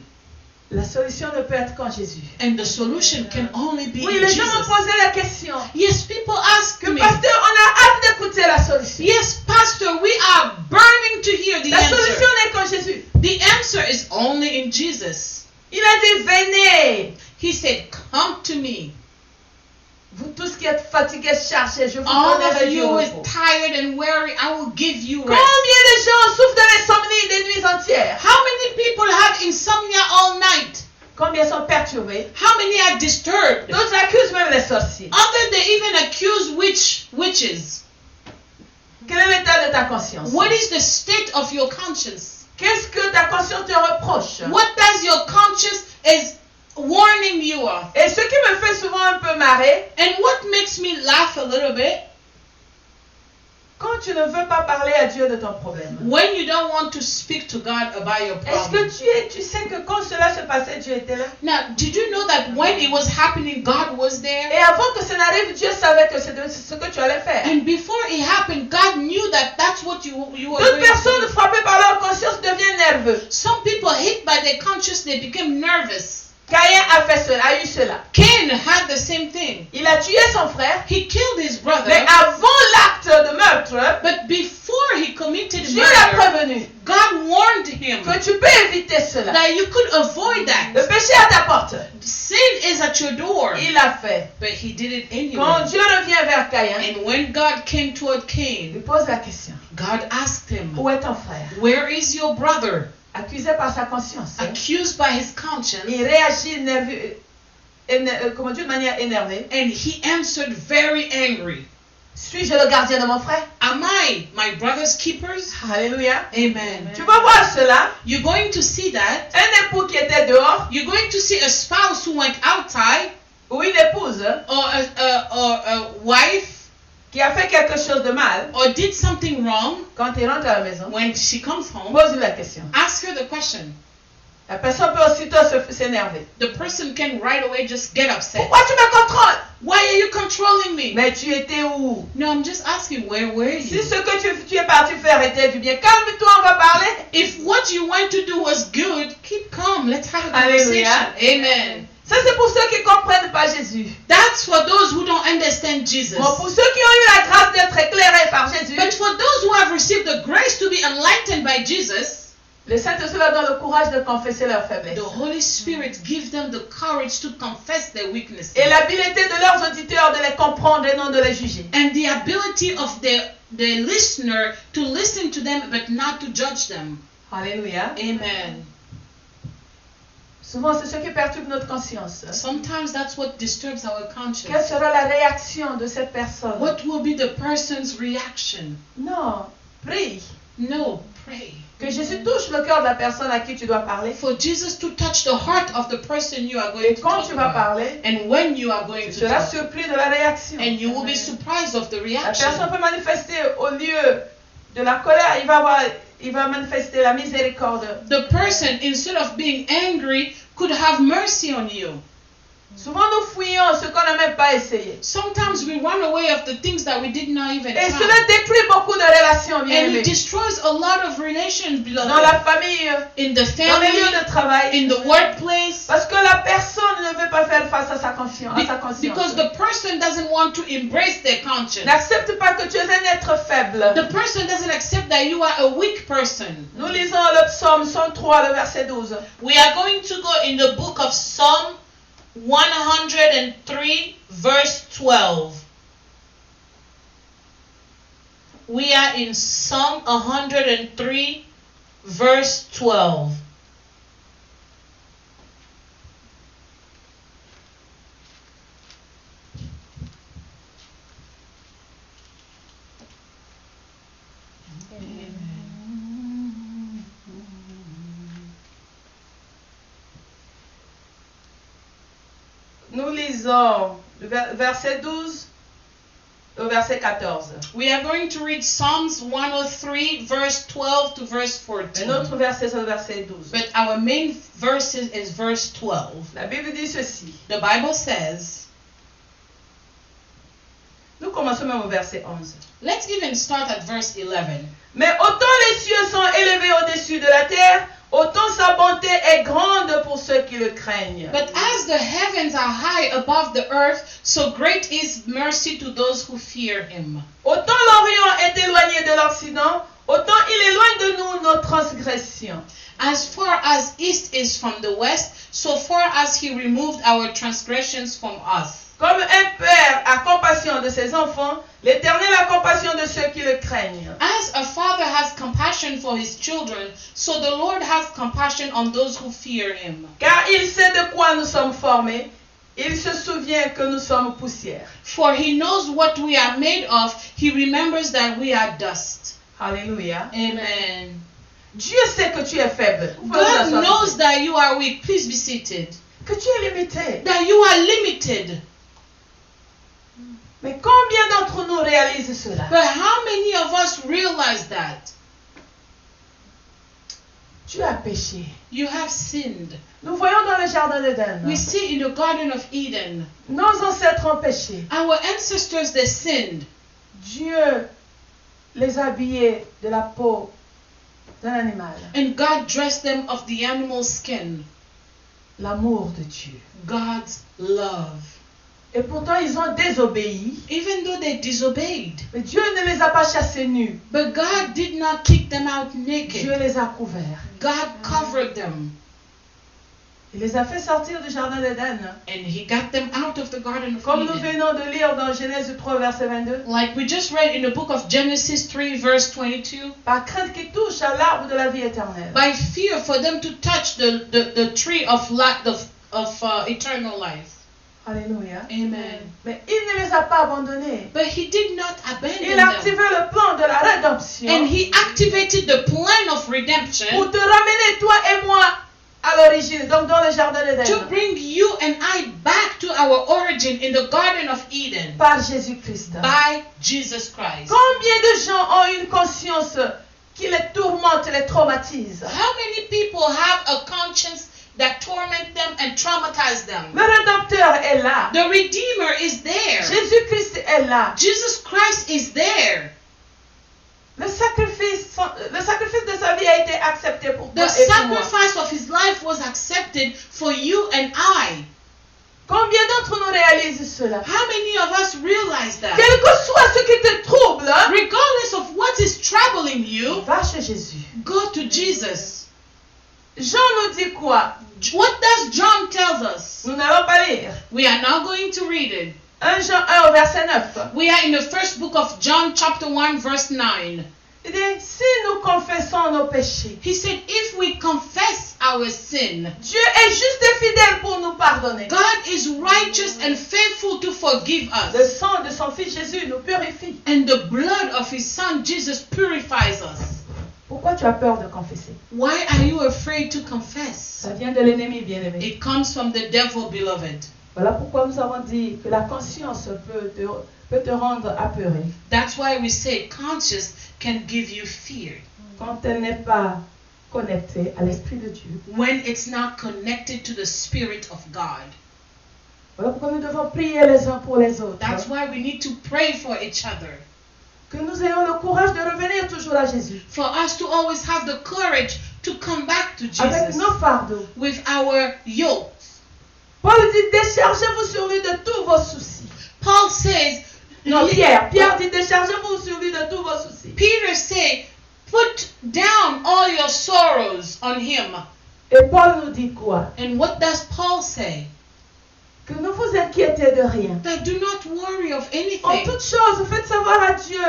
La solution ne peut être qu'en Jésus. And the solution can only be Oui, in les gens m'ont Jesus. posé la question. Yes, people ask Que me. pasteur, on a hâte d'écouter la solution. Yes, Pastor, we are burning to hear the La solution answer. n'est qu'en Jésus. The answer is only in Jesus. Il a dit, venez, He said, come to me. vous tous qui êtes fatigués, chargés, je vous All donnerai of du you is repos. tired and weary, I will give you Combien rest. de gens souffrent de l'insomnie des nuits entières? How many people have insomnia all night? Combien sont perturbés? How many are disturbed? D'autres accusent même les sorciers. Others, they even accuse witches. Quel est l'état de ta conscience? What is the state of your conscience? Qu'est-ce que ta conscience te reproche? What does your conscience is warning you of? Et ce qui me fait souvent un peu marrer, And what makes me laugh a little bit? quand tu ne veux pas parler à Dieu de ton problème. When you don't want to speak to God about your Est-ce problem. que tu sais que quand cela se passait, Dieu était là? Now, did you know that when it was happening, God was there? Et avant que ça n'arrive, Dieu savait que c'est ce que tu allais faire. And before it happened, God knew that that's what you were D'autres going to personnes do. frappées par leur conscience deviennent nerveux. Some people hit by their conscience, they became nervous. Caïn a fait cela, a eu cela. Cain had the same thing. Il a tué son frère, He killed his brother, mais avant l'acte de meurtre, but before he committed Dieu l'a murder, prévenu God warned him que tu peux éviter cela. that you could avoid that. Le péché à ta porte. Sin is at your door, Il l'a fait. but he did it Quand anyway. Dieu revient vers Caïn, And when God came toward il Cain, lui pose la question. God asked him, Où est ton frère? where is your brother? Accusé par sa conscience. Accused by his conscience. Il réagit de manière énervée. And he answered very angry. Suis-je le gardien de mon frère? Am I my brother's keepers? Alléluia. Amen. Tu vas voir cela. You're going to see that. Un époux qui était dehors, You're going to see a spouse who went outside, ou une épouse or a wife, qui a fait quelque chose de mal, or did something wrong. quand il rentre à la maison, When she comes home, pose-lui la question. ask her the question. La personne peut aussitôt s'énerver. The person can right away just get upset. Pourquoi tu me contrôles? Why are you controlling me? Mais tu étais où? No, I'm just asking, where were Si you? ce que tu es parti faire était du bien, calme-toi, on va parler. If what you went to do was good, keep calm. Let's have a Alléluia. conversation. Amen. Ça, c'est pour ceux qui ne comprennent pas Jésus. That's for those who don't understand Jesus. Bon, pour ceux qui ont eu la grâce d'être éclairés par Jésus, But for those who have received the grace to be enlightened by Jesus, le Saint-Esprit leur donne le courage de confesser leurs faiblesses. the Holy Spirit gives them the courage to confess their weaknesses Et l'habileté de leurs auditeurs de les comprendre et non de les juger. and the ability of the listener to listen to them but not to judge them. Alléluia. Amen. Souvent, c'est ce qui perturbe notre conscience. Sometimes that's what disturbs our Quelle conscience. sera la réaction de cette personne? What will be the person's reaction? Non, prie. No, pray. Que Jésus touche le cœur de la personne à qui tu dois parler. For Jesus to touch the heart of the person you are going Et to quand talk tu vas about. parler, And when you are going tu to seras talk. surpris de la réaction. And you will be surprised of the La personne reaction. peut manifester au lieu de la colère, il va manifester la miséricorde. The person, instead of being angry, could have mercy on you. Souvent nous fouillons ce qu'on n'a même pas essayé. Sometimes we run away of the things that we did not even Et try. cela détruit beaucoup de relations, bien And aimés. it destroys a lot of relations, Dans beloved. la famille, In the dans les lieux family, de travail. in the workplace. Parce que la personne ne veut pas faire face à sa conscience. Because the person doesn't want to embrace their conscience. N'accepte pas que tu es un être faible. The person doesn't accept that you are a weak person. Nous lisons le psaume 103, le verset 12. We are going to go in the book of Psalm 103, verse 12. We are in Psalm 103, verse 12. Nous lisons le verset 12 au verset 14. We are going to read Psalms 103, verse 12 to verse Et 14. notre verset, c'est le verset 12. But our main verse is verse 12. La Bible dit ceci. The Bible says, Nous commençons même au verset 11. let's even start at verse 11. Mais autant les cieux sont élevés au-dessus de la terre, autant sa bonté est grande pour ceux qui le craignent. But as the heavens are high above the earth, so great is mercy to those who fear him. Autant l'Orient est éloigné de l'Occident, autant il éloigne de nous nos transgressions. As far as east is from the west, so far as he removed our transgressions from us. Comme un père a compassion de ses enfants, l'Éternel a compassion de ceux qui le craignent. As a father has compassion for his children, so the Lord has compassion on those who fear him. Car il sait de quoi nous sommes formés, il se souvient que nous sommes poussière. For he knows what we are made of, he remembers that we are dust. Alléluia. Amen. Dieu sait que tu es faible. God knows that you are weak. Please be seated. Que tu es limité. That you are limited. Mais combien d'entre nous réalisent cela? But how many of us realize that? Tu as péché. You have sinned. Nous voyons dans le jardin d'Éden. We see in the Garden of Eden, Nos ancêtres ont péché. our ancestors, they sinned. Dieu les a habillés de la peau d'un animal. And God dressed them of the animal skin. L'amour de Dieu. God's love. Et pourtant, ils ont désobéi. Even though they disobeyed. Mais Dieu ne les a pas chassés nus. But God did not kick them out Dieu naked. les a couverts. God covered them. Il les a fait sortir du jardin d'Éden. And he got them out of the Garden of Comme nous Eden. venons de lire dans Genèse 3, verset 22. Like we just read in the book of Genesis 3, verse 22. Par crainte qu'ils touchent à l'arbre de la vie éternelle. By fear for them to touch the tree of life, of eternal life. Alléluia. Amen. Mais il ne les a pas abandonnés. But he did not abandon Il a them. activé le plan de la rédemption And he activated the plan of redemption pour te ramener, toi et moi, à l'origine, donc dans le jardin to d'Éden, bring you and I back to our origin in the Garden of Eden par Jésus-Christ. by Jesus Christ. Combien de gens ont une conscience qui les tourmente, les traumatise? How many people have a conscience that torment them and traumatize them? Le Rédempteur est là. The Redeemer is there. Jésus-Christ est là. Jesus Christ is there. Le sacrifice de sa vie a été accepté pour toi The et pour moi. sacrifice of his life was accepted for you and I. Combien d'entre nous réalisent cela? How many of us realize that? Quel que soit ce qui te trouble, Regardless of what is troubling you, va chez Jésus. go to Jesus. Jean nous dit quoi? What does John tells us? Nous n'allons pas lire. We are now going to read it. 1 Jean 1 au verset 9. We are in the first book of John, chapter 1, verse 9. Il dit, si nous confessons nos péchés, He said, if we confess our sin, Dieu est juste et fidèle pour nous pardonner. God is righteous and faithful to forgive Le us. sang de son fils Jésus nous purifie. And the blood of his son Jesus purifies us. Pourquoi tu as peur de confesser? Why are you afraid to confess? Ça vient de l'ennemi, bien-aimé. It comes from the devil, beloved. Voilà pourquoi nous avons dit que la conscience peut te rendre apeuré That's why we say conscience can give you fear quand elle n'est pas connectée à l'Esprit de Dieu. when it's not connected to the Spirit of God. Voilà pourquoi nous devons prier les uns pour les autres. That's why we need to pray for each other. Que nous ayons le courage de revenir toujours à Jésus. For us to always have the courage to come back to Avec Jesus nos fardeaux. with our yoke. Paul dit, déchargez-vous sur lui de tous vos soucis. Paul says, Non, Pierre dit, déchargez-vous sur lui de tous vos soucis. Peter said, put down all your sorrows on him. Et Paul nous dit quoi? And what does Paul say? Que ne vous inquiétez de rien. That do not worry of En anything. toutes choses, faites savoir à Dieu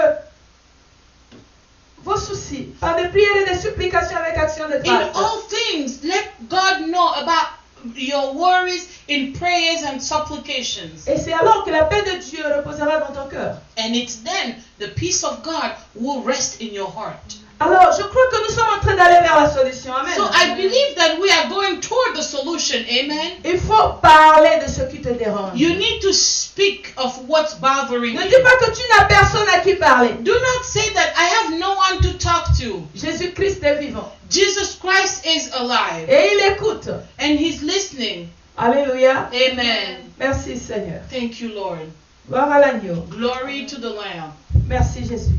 vos soucis par des prières et des supplications avec action de In grâce. all things, let God know about your worries in prayers and supplications. Et c'est alors que la paix de Dieu reposera dans ton cœur. And it's then the peace of God will rest in your heart. Alors, je crois que nous sommes en train d'aller vers la solution. Amen. So I believe that we are going toward the solution. Amen. Il faut parler de ce qui te dérange. You need to speak of what's bothering Ne dis you. pas que tu n'as personne à qui parler. Do not say that I have no one to talk to. Jésus-Christ est vivant. Jesus Christ is alive Et il écoute. and he's listening. Alléluia. Amen. Merci Seigneur. Thank you, Lord. Gloire à l'agneau. Glory to the Lamb. Merci Jésus.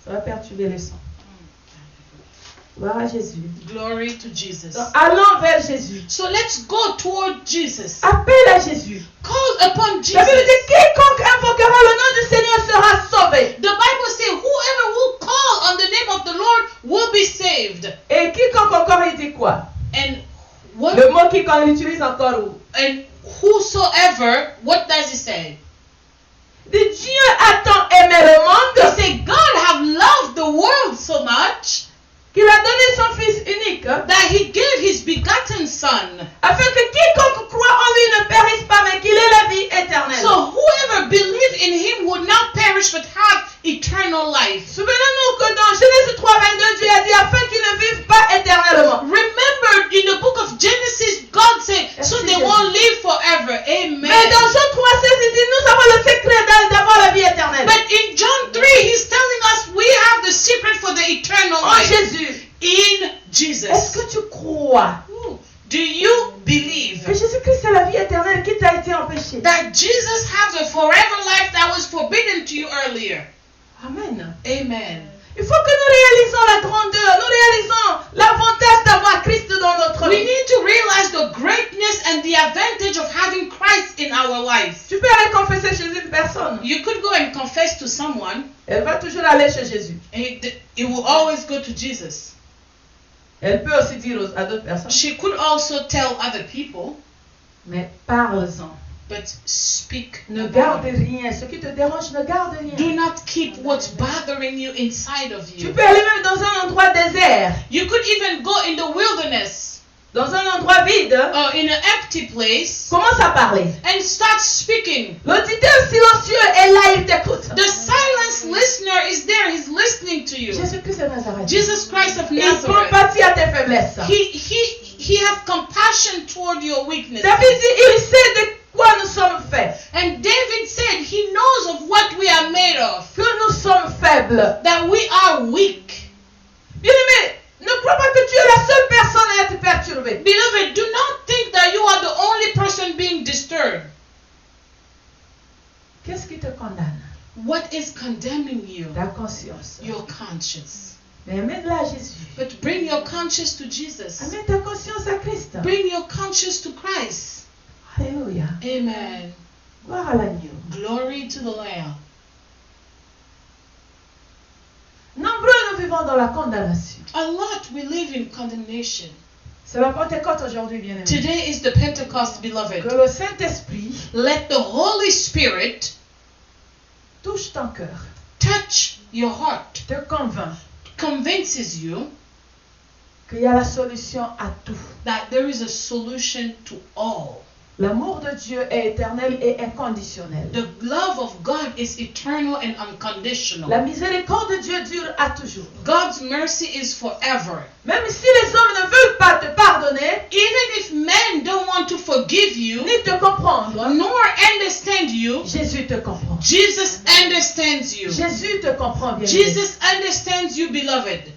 Ça va perturber les sons. Gloire à Jésus. Glory to Jesus. Donc, allons vers Jésus. So let's go toward Jesus. Appelle à Jésus. Call upon La Bible Jesus. dit quiconque invoquera le nom du Seigneur sera sauvé. The Bible says whoever will call on the name of the Lord will be saved. Et quiconque encore, il dit quoi? And what Le mot quiconque, il utilise encore où? and whosoever, what does he say? Dit Dieu a tant aimé le He monde said God have loved the world so much qu'il a donné son Fils unique that he gave his begotten son. afin que quiconque croit en lui ne périsse pas mais qu'il ait la vie éternelle. So whoever believed in him would not perish but have eternal life. Souvenons-nous que dans Genèse 3:22, Dieu a dit afin qu'ils ne vivent pas éternellement. Remember in the book of Genesis, God said, so they won't live forever. Amen. Mais dans Jean 3:16, il dit nous avons le secret d'avoir la vie éternelle. But in John 3, he's telling us we have the secret for the eternal En life Jésus. in Est-ce Jesus. que tu crois Do you believe que Jésus-Christ c'est la vie éternelle qui t'a été empêchée? that Jesus has a forever life that was forbidden to you earlier? Amen. Amen. Il faut que nous réalisons la grandeur, nous réalisons l'avantage d'avoir Christ dans notre We vie. need to realize the greatness and the advantage of having Christ in our life. Tu peux aller confesser chez une personne. You could go and confess to someone, Elle va toujours aller chez Jésus. and it will always go to Jesus. Elle peut aussi dire à d'autres personnes. She could also tell other people, Mais parle-en. but speak. Ne about garde it. rien. Ce qui te dérange, ne garde rien. Do not keep what's bothering you inside of Tu you. peux aller même dans un endroit désert, You could even go in the wilderness dans un endroit vide. or in an empty place Commence à parler. and start speaking. L'auditeur silencieux est là, il t'écoute. The silenced listener is there. He's listening to you. Jésus-Christ de Nazareth. Jesus Christ of Il Nazareth. compatit à tes faiblesses. He has compassion toward your weakness. David dit, il sait de quoi nous sommes faits. And David said he knows of what we are made of. Que nous sommes faibles. That we are weak. Bien-aimé, ne crois pas que tu es la seule personne à être perturbée. Beloved, do not think that you are the only person being disturbed. Qu'est-ce qui te condamne? What is condemning you? Ta conscience. Your conscience. Mais amène-la à Jésus. But bring your conscience to Jesus. Amène ta conscience à Christ. Bring your conscience to Christ. Alléluia. Amen. Gloire à l'agneau. Glory to the Lamb. Nombreux nous vivons dans la condamnation. A lot we live in condemnation. C'est la Pentecôte aujourd'hui, bien-aimé. Today is the Pentecost, Que beloved. le Saint-Esprit Let the Holy Spirit touche ton cœur, touch your heart, te convainc convinces you qu'il y a la solution à tout. that there is a solution to all. L'amour de Dieu est éternel et inconditionnel. The love of God is eternal and unconditional. La miséricorde de Dieu dure à toujours. God's mercy is forever. Même si les hommes ne veulent pas te pardonner, Even if men don't want to forgive you, ni te comprendre, nor understand you, Jésus te comprend. Jesus understands you. Jésus te comprend bien. Jesus understands you, beloved.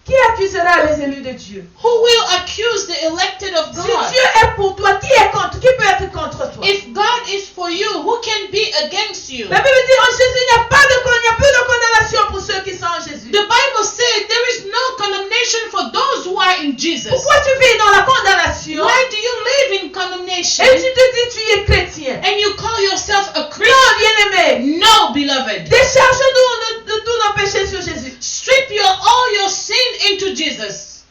Qui accusera les élus de Dieu? Who will accuse the elected of Si God? Dieu est pour toi, qui est contre? Qui peut être contre toi? If God is for you, who can be against you? La Bible dit en Jésus, il n'y a plus de condamnation pour ceux qui sont en Jésus. The Bible says there is no condemnation for those who are in Jesus. Pourquoi tu vis dans la condamnation? Why do you live in condemnation Et tu te dis tu es chrétien? and you call yourself a Non, Christian? bien-aimé. No, beloved. Décharge-nous de tous nos péchés sur Jésus. Strip all your sin into Jesus.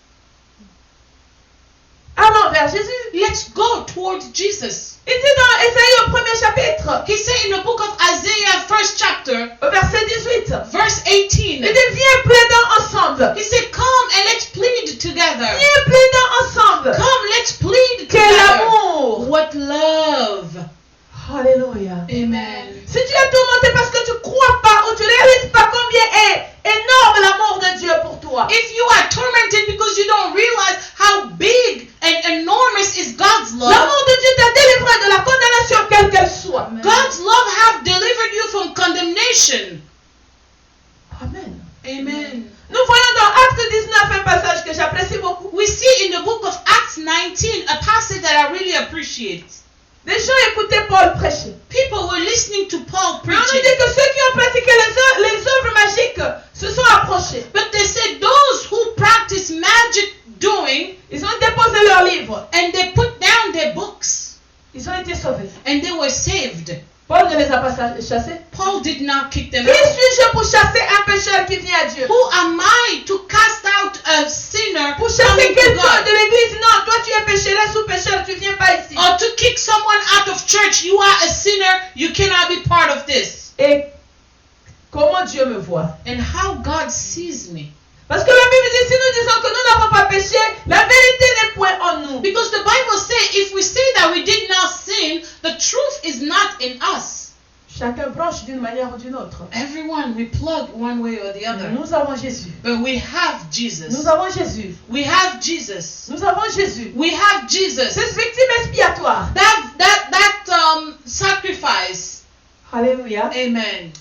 Allons vers Jésus. Let's go towards Jesus. Il dit dans Ésaïe au premier chapitre, He said in the book of Isaiah, first chapter, au verset 18, verse il 18, dit viens plaidons ensemble. he said, come and let's plead together. Viens plaidons ensemble. Come, let's plead Quel together. amour. What love. Alléluia. Amen. Si tu es tourmenté parce que tu crois pas ou tu réalises pas combien est énorme l'amour de Dieu pour toi, If you are tormented because you don't realize how big and enormous is God's love, l'amour de Dieu t'a délivré de la condamnation quelle qu'elle soit. God's love have delivered you from condemnation. Amen. Amen. Nous voyons dans Acte 19 un passage que j'apprécie beaucoup. We see in the book of Acts 19 a passage that I really appreciate. Des gens écoutaient Paul prêcher. People were listening to Paul Mais on nous preaching, dit que ceux qui ont pratiqué les œuvres magiques se sont approchés. but they said those who practice magic doing Ils ont déposé leurs livres. and they put down their books Ils ont été sauvés. and they were saved. Paul ne les a pas chassés. Paul did not kick them Qui out. suis-je pour chasser un pécheur qui vient à Dieu? Who am I to cast out a sinner Pour chasser coming to quelqu'un God? de l'église? Non, toi tu es pécheresse ou pécheur, tu viens pas ici. Or to kick someone out of church? You are a sinner, you cannot be part of this. Et comment Dieu me voit? And how God sees me. Parce que la Bible dit, si nous disons que nous n'avons pas péché, la vérité n'est point en nous. Because the Bible says if we say that we did not sin, the truth is not in us. Chacun branche d'une manière ou d'une autre. Everyone, we plug one way or the other. Nous avons Jésus. But we have Jesus. Nous avons Jésus. We have Jesus. Nous avons Jésus. We have Jesus. Cette victime expiatoire. That sacrifice. Alléluia. Amen.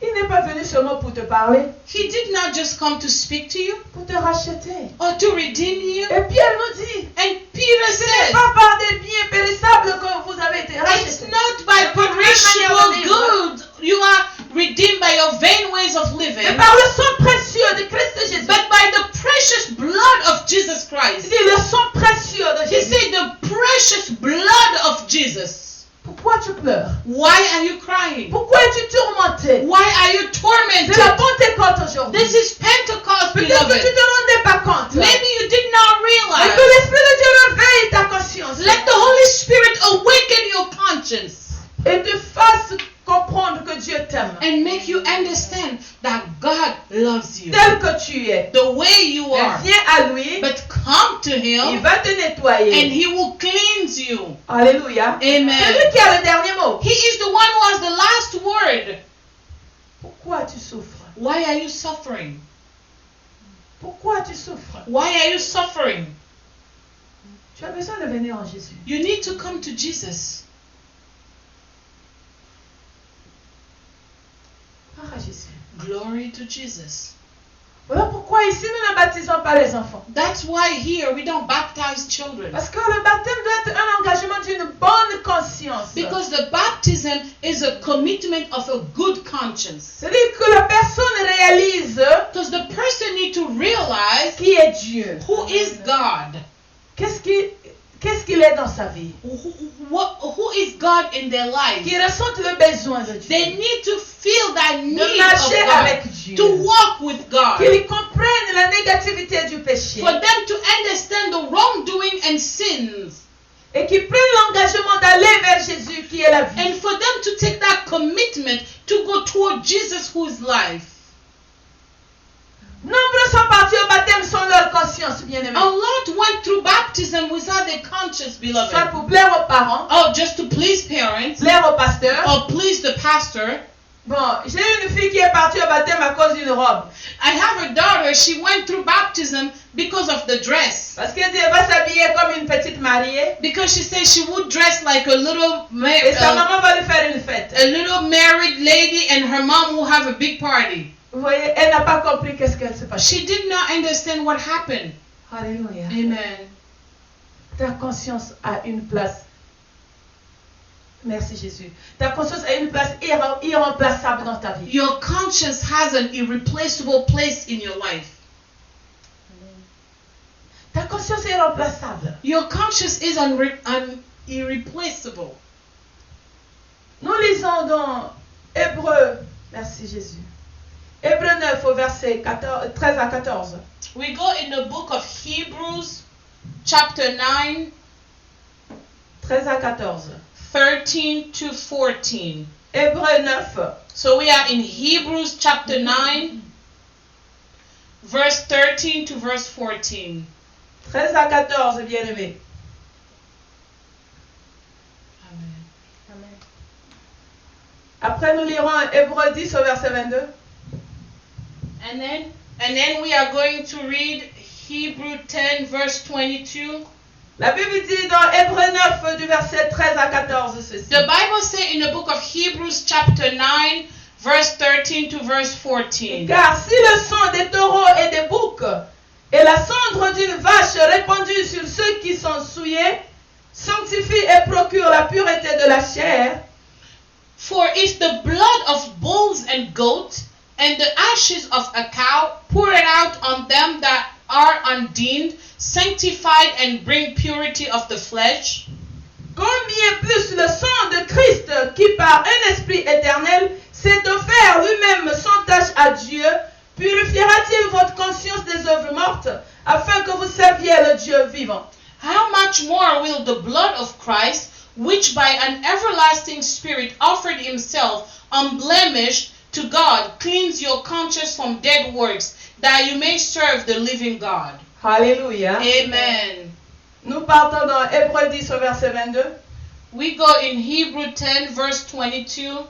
Il n'est pas venu seulement pour te parler, He did not just come to speak to you pour te racheter. or to redeem you. Et Pierre nous dit, And Peter ce n'est says, pas par des biens périssables que vous avez été it's rachetés. not by perishable goods you are redeemed by your vain ways of living, Mais par le sang précieux de Christ Jésus. but by the precious blood of Jesus Il Christ. dit le sang précieux de He Jésus. said the precious blood of Jesus. Pourquoi tu pleures? Why are you crying? Pourquoi es-tu tourmenté? Why are you C'est la tormented? Pentecôte aujourd'hui. This is Pentecost, Peut-être que tu beloved. ne te rendais pas compte. Maybe you did not Mais que realize. l'Esprit de Dieu réveille ta conscience Let the Holy Spirit awaken your conscience et te fasse comprendre que Dieu t'aime and make you understand that God loves you tel que tu es. the way you Et are. viens à lui, But come to il Him va te and nettoyer. He will cleanse you. Alléluia. C'est Amen. lui qui a le dernier mot. He is the one who has the last word. Pourquoi tu souffres? Why are you suffering? Pourquoi tu souffres? Why are you suffering? Tu as besoin de venir en Jésus. You need to come to Jesus. Gloire à Jésus. Glory to Jesus. Voilà pourquoi ici nous ne baptisons pas les enfants. That's why here we don't baptize children. Parce que le baptême doit être un engagement d'une bonne conscience. Because the baptism is a commitment of a good conscience. C'est-à-dire que la personne réalise Because the person need to realize qui est Dieu. who is God. Qu'est-ce qu'il est dans sa vie. Who is God in their life. Qui ressentent le besoin de Dieu. They need to feel that need De marcher of God, avec Dieu. to walk with God, Qu'ils comprennent la négativité du péché. for them to understand the wrongdoing and sins, Et qui prennent l'engagement d'aller vers Jésus qui est la vie. and for them to take that commitment to go toward Jesus who is life. Nombreux sont partis au baptême sans leur conscience, bien-aimés. A lot went through baptism baptism without a conscience, soit beloved. pour plaire aux parents, Oh, just to please parents, plaire au pasteur. or please the pastor. Bon, j'ai une fille qui est partie au baptême à cause d'une robe. I have a daughter, she went through baptism because of the dress. Parce qu'elle dit, elle va s'habiller comme une petite mariée. Because she said she would dress like a little Et sa maman va lui faire une fête. a little married lady, and her mom will have a big party. Vous voyez, elle n'a pas compris qu'est-ce qu'elle se passe. She did not understand what happened. Alléluia. Amen. Ta conscience a une place. Merci Jésus. Ta conscience a une place irremplaçable dans ta vie. Your conscience has an irreplaceable place in your life. Ta conscience est irremplaçable. Your conscience is irreplaceable. Nous lisons dans Hébreux, merci Jésus. Hébreux 9 au verset 13 à 14. We go in the book of Hebrews, chapter 9, 13 à 14. 13 to 14. Hébreux 9. So we are in Hebrews chapter 9, verse 13 to verse 14. 13 à 14, bien-aimés. Amen. Après, nous lirons Hébreux 10 au verset 22. And then we are going to read Hebrew 10 verse 22. La Bible dit dans Hébreux 9 du verset 13 à 14 ceci. The Bible says in the book of Hebrews chapter 9 verse 13 to verse 14. Car si le sang des taureaux et des boucs et la cendre d'une vache répandue sur ceux qui sont souillés sanctifie et procure la pureté de la chair, For if the blood of bulls and goats and the ashes of a cow poured out on them that are undeemed, sanctified and bring purity of the flesh, combien plus le sang de Christ qui par un esprit éternel s'est offert lui-même sans tache à Dieu, purifiera-t-il votre conscience des œuvres mortes afin que vous serviez le Dieu vivant? how much more will the blood of Christ, which by an everlasting Spirit offered himself unblemished to God, cleanse your conscience from dead works, that you may serve the living God. Alléluia. Amen. Nous partons dans Hébreux 10 au verset 22. We go in Hebrew 10 verse 22.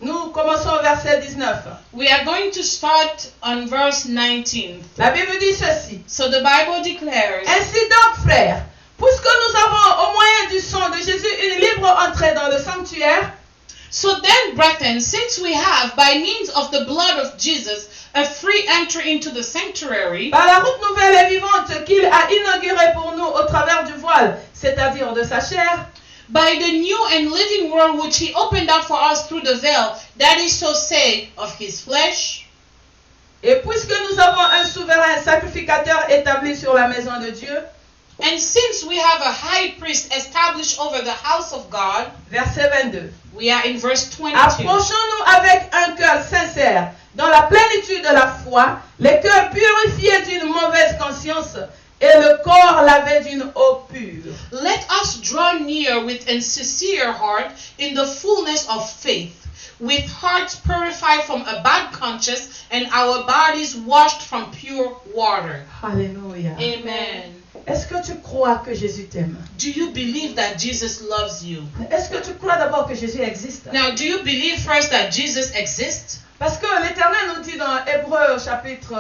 Nous commençons au verset 19. We are going to start on verse 19. La Bible dit ceci. So the Bible declares, Ainsi donc, frères, puisque nous avons au moyen du sang de Jésus une libre entrée dans le sanctuaire, so then, brethren, since we have, by means of the blood of Jesus, a free entry into the sanctuary, par la route nouvelle et vivante qu'il a inaugurée pour nous au travers du voile, c'est-à-dire de sa chair, by the new and living world which he opened up for us through the veil, that is so say, of his flesh, et puisque nous avons un souverain sacrificateur établi sur la maison de Dieu, and since we have a high priest established over the house of God, verset 22. we are in verse 22. Approchons-nous avec un cœur sincère, dans la plénitude de la foi, les cœurs purifiés d'une mauvaise conscience et le corps lavé d'une eau pure. Let us draw near with a sincere heart in the fullness of faith, with hearts purified from a bad conscience and our bodies washed from pure water. Alléluia. Amen. Est-ce que tu crois que Jésus t'aime? Do you believe that Jesus loves you? Est-ce que tu crois d'abord que Jésus existe? Now, do you believe first that Jesus exists? Parce que l'Éternel nous dit dans Hébreux chapitre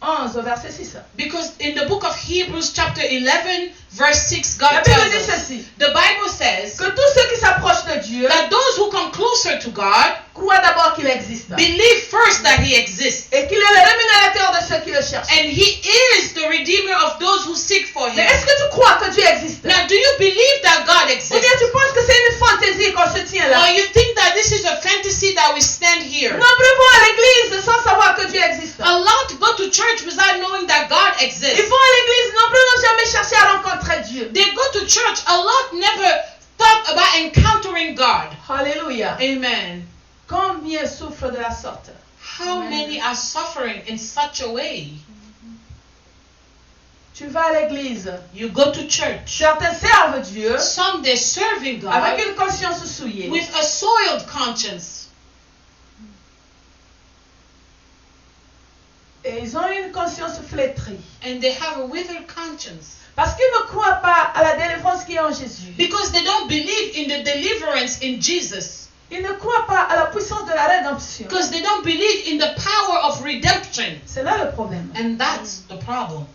11 au verset 6. Because in the book of Hebrews chapter 11 verse 6, La God Bible tells dit us, ceci. the Bible says Que tous ceux qui s'approchent de Dieu that those who come closer to God croient d'abord qu'il existe. believe first that he exists. Et qu'il est le rémunérateur de ceux qui le cherchent. And he is the redeemer of those who seek for Mais him. est-ce que tu crois que Dieu existe? Now, do you believe that God Ou bien exists? tu penses que c'est une fantaisie qu'on se tient Or là? you think that this is a fantasy that we stand here? Nombreux vont à l'église sans savoir que Dieu existe. A lot go to church without knowing that God Ils exists. vont à l'église, nombreux n'ont jamais cherché à rencontrer Dieu. They go to church. A lot never thought about encountering God. Alléluia. Amen. Combien souffrent de la sorte? How many are suffering in such a way? Tu vas à l'église. You go to church. Certains servent Dieu Some they're serving God avec une conscience souillée. with a soiled conscience. Et ils ont une conscience flétrie. and they have a withered conscience Parce qu'ils ne croient pas à la délivrance qui est en Jésus. because they don't believe in the deliverance in Jesus, Ils ne croient pas à la puissance de la rédemption. because they don't believe in the power of redemption. C'est là le problème. And that's the problem.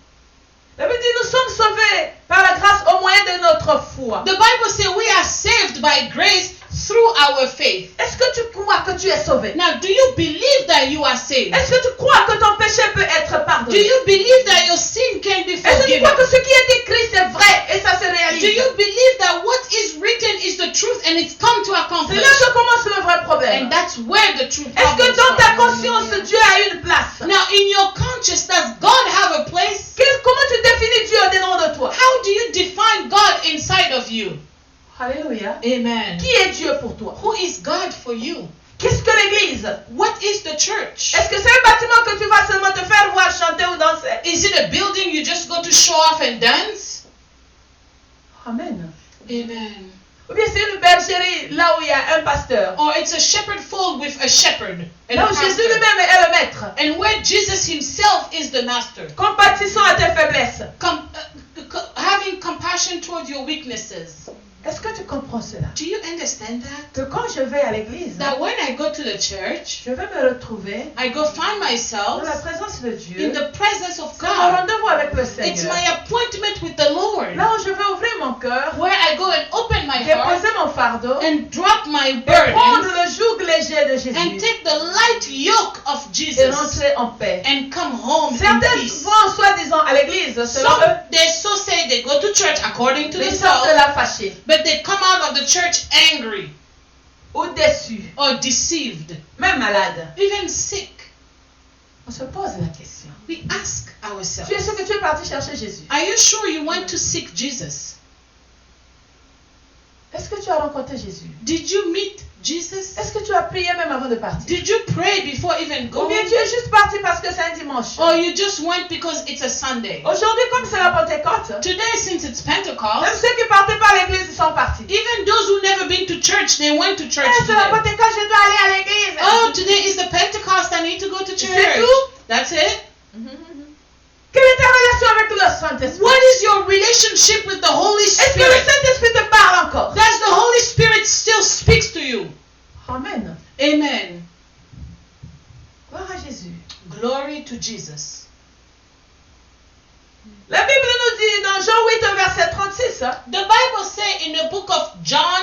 La Bible dit, nous sommes sauvés par la grâce au moyen de notre foi. The Bible says we are saved by grace through our faith. Est-ce que tu crois que tu es sauvé? Now, do you believe that you are saved? Est-ce que tu crois que ton péché peut être Do pardonné? you believe that your sin can be Est-ce que tu forgiven? crois que ce qui est écrit c'est vrai et ça se Do réalise? you believe that what is written is the truth and it's come to C'est accomplish? là que commence le vrai problème. And that's where the true Est-ce que problem dans ta starts. conscience Dieu a une place? Now, in your conscience, does God have a place? Comment tu définis Dieu au-dedans de toi? How do you define God inside of you? Alléluia. Amen. Qui est Dieu pour toi? Who is God for you? Qu'est-ce que l'Église? What is the church? Est-ce que c'est un bâtiment que tu vas seulement te faire voir chanter ou danser? Is it a building you just go to show off and dance? Amen. Amen. Ou bien c'est une bergerie là où il y a un pasteur. Or it's a shepherd fold with a shepherd and Là a où Jésus pastor. lui-même est le maître. And where Jesus himself is the master. Compatissons à tes faiblesses. Having compassion toward your weaknesses. Est-ce que tu comprends cela? Do you understand that? Que quand je vais à l'église, That when I go to the church, je vais me retrouver I go find dans myself la présence de Dieu. in the presence of C'est mon God. rendez-vous avec le It's Seigneur. my appointment with the Lord. Là où je vais ouvrir mon cœur, Where I go and open my heart déposer mon fardeau and drop my et prendre burden le joug léger de and Jésus take the light yoke of et Jesus rentrer en paix. and come home in Certains peace. vont soi-disant à l'église, selon Some, eux, they so say they go to church according to mais ils sortent de themselves, là fâchés but they come out of the church angry ou déçus, or deceived, même malades. even sick. On se pose la question. We ask ourselves, Tu es sûr que tu es parti chercher Jésus? are you sure you went to seek Jesus? Est-ce que tu as rencontré Jésus? Did you meet Jesus? Est-ce que tu as prié même avant de partir? Did you pray before even Ou going? bien tu es juste parti parce que c'est un dimanche? Or you just went because it's a Sunday? Aujourd'hui, comme c'est la Pentecôte, Today, since it's même Pentecost, ceux qui partaient pas à l'église, ils sont partis. even those who never been to church, they went to church Eh, c'est la today. Pentecôte, je dois aller à l'église. Oh, today is the Pentecost, I need to go to C'est church. tout? That's it? Quelle est ta relation avec le Saint-Esprit? What is your relationship with the Holy Est-ce que le Spirit? Saint-Esprit te parle encore? Does the Holy Spirit still speaks to you? Amen. Amen. Gloire à Jésus. Glory to Jesus. La Bible nous dit dans Jean 8 au verset 36, hein, The Bible says in the book of John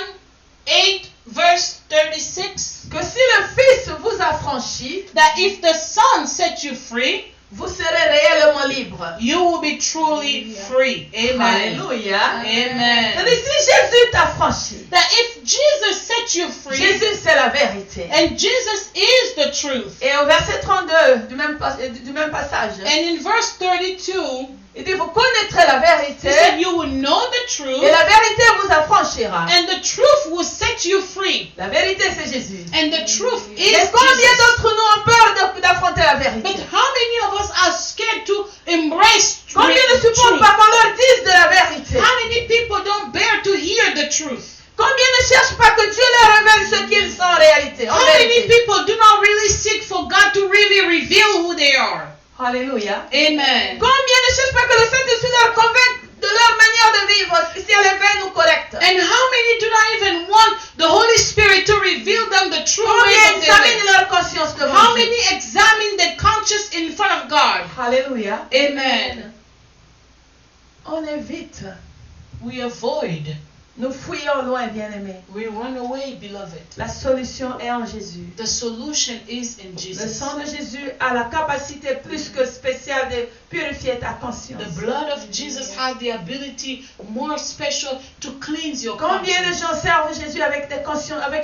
8 verse 36 que si le Fils vous affranchit, that if the Son set you free, vous serez réellement libre. you will be truly free. Amen. Alléluia. Amen. C'est-à-dire, si Jésus t'affranchit, That if Jesus set you free, Jésus c'est la vérité. and Jesus is the truth. Et au verset 32 du même passage, And in verse 32, il dit, vous connaîtrez la vérité he said, you will know the et truth, la vérité vous affranchira. and the truth will set you free. La vérité c'est Jésus. And the truth is Et combien Jesus. d'entre nous ont peur d'affronter la vérité? But how many of us are scared to embrace Combien ne supportent truth? pas qu'on leur dise de la vérité? How many people don't bear to hear the truth? Combien ne cherchent pas que Dieu leur révèle ce qu'ils sont en réalité? En How many vérité. people do not really seek for God to really reveal who they are? Alléluia. Amen. Combien ne cherchent pas que le Saint-Esprit leur convainque de leur manière de vivre, si elle est vaine ou correcte? And how many do not even want the Holy Spirit to reveal them the true Combien ways of their examinent life? leur conscience devant How Dieu? many examine their conscience in front of God? Alléluia. Amen. On évite. We avoid. Nous fuyons loin, bien-aimés. We run away, beloved. La solution est en Jésus. The solution is in Le Jesus. sang de Jésus a la capacité plus que spéciale de purifier ta conscience. The blood of Jesus has the ability more special to cleanse your Combien de conscience. gens servent Jésus avec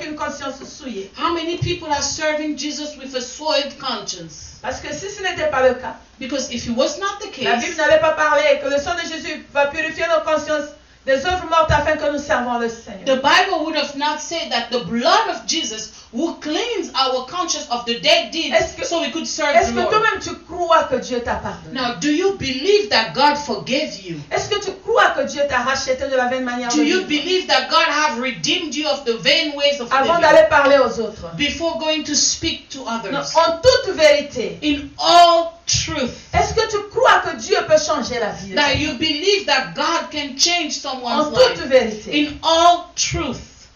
une conscience souillée? How many people are serving Jesus with a soiled conscience? Parce que si ce n'était pas le cas, Because if it was not the la case, Bible n'allait pas parler que le sang de Jésus va purifier nos consciences des œuvres mortes afin que nous servons le Seigneur. the Bible would have not said that the blood of Jesus will cleanse our conscience of the dead deeds Est-ce que- so we could serve Est-ce the que Lord. toi-même tu crois que Dieu t'a pardonné? Now, do you believe that God forgave you? Est-ce que tu crois que Dieu t'a racheté de la vaine manière de Do you vivre believe that God have redeemed you of the vain ways of avant living d'aller parler aux autres? before going to speak to Non, others? en toute vérité, In all truth. Est-ce que tu crois que Dieu peut changer la vie? That you believe that God can change someone's En toute life. vérité. In all truth.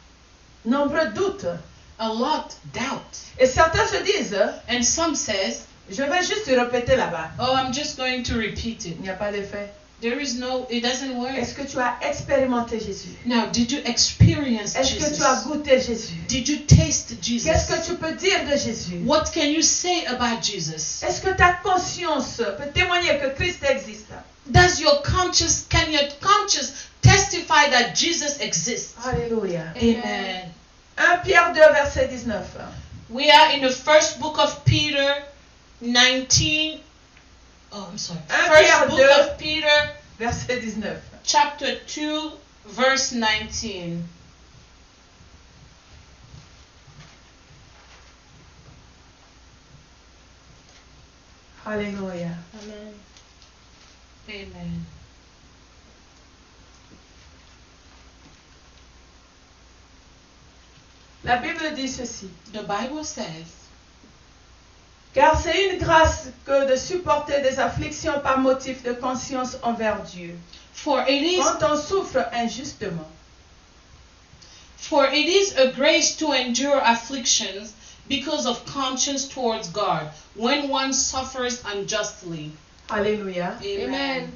Nombreux doutes. A lot doubt. Et certains se disent, And some says, je vais juste répéter là-bas. oh, I'm just going to repeat it. Il n'y a pas d'effet. There is no, it doesn't work. Est-ce que tu as expérimenté Jésus? Now, did you experience Est-ce que tu as Jesus? goûté Jésus? Did you taste Qu'est-ce que Jesus? tu peux dire de Jésus? What can you say about Jesus? Est-ce que ta conscience peut témoigner que Christ existe? Can your conscience testify that Jesus exists? Alléluia. Amen. 1 Pierre 2, verset 19. We are in the first book of Peter, 19. Oh, I'm sorry. First book of Peter, Verset 19. chapter 2, verse 19. Alléluia. Amen. Amen. La Bible dit ceci. The Bible says, Car c'est une grâce que de supporter des afflictions par motif de conscience envers Dieu. For it Quand on souffre injustement. is a grace to endure afflictions because of conscience towards God when one suffers unjustly. Alléluia. Amen.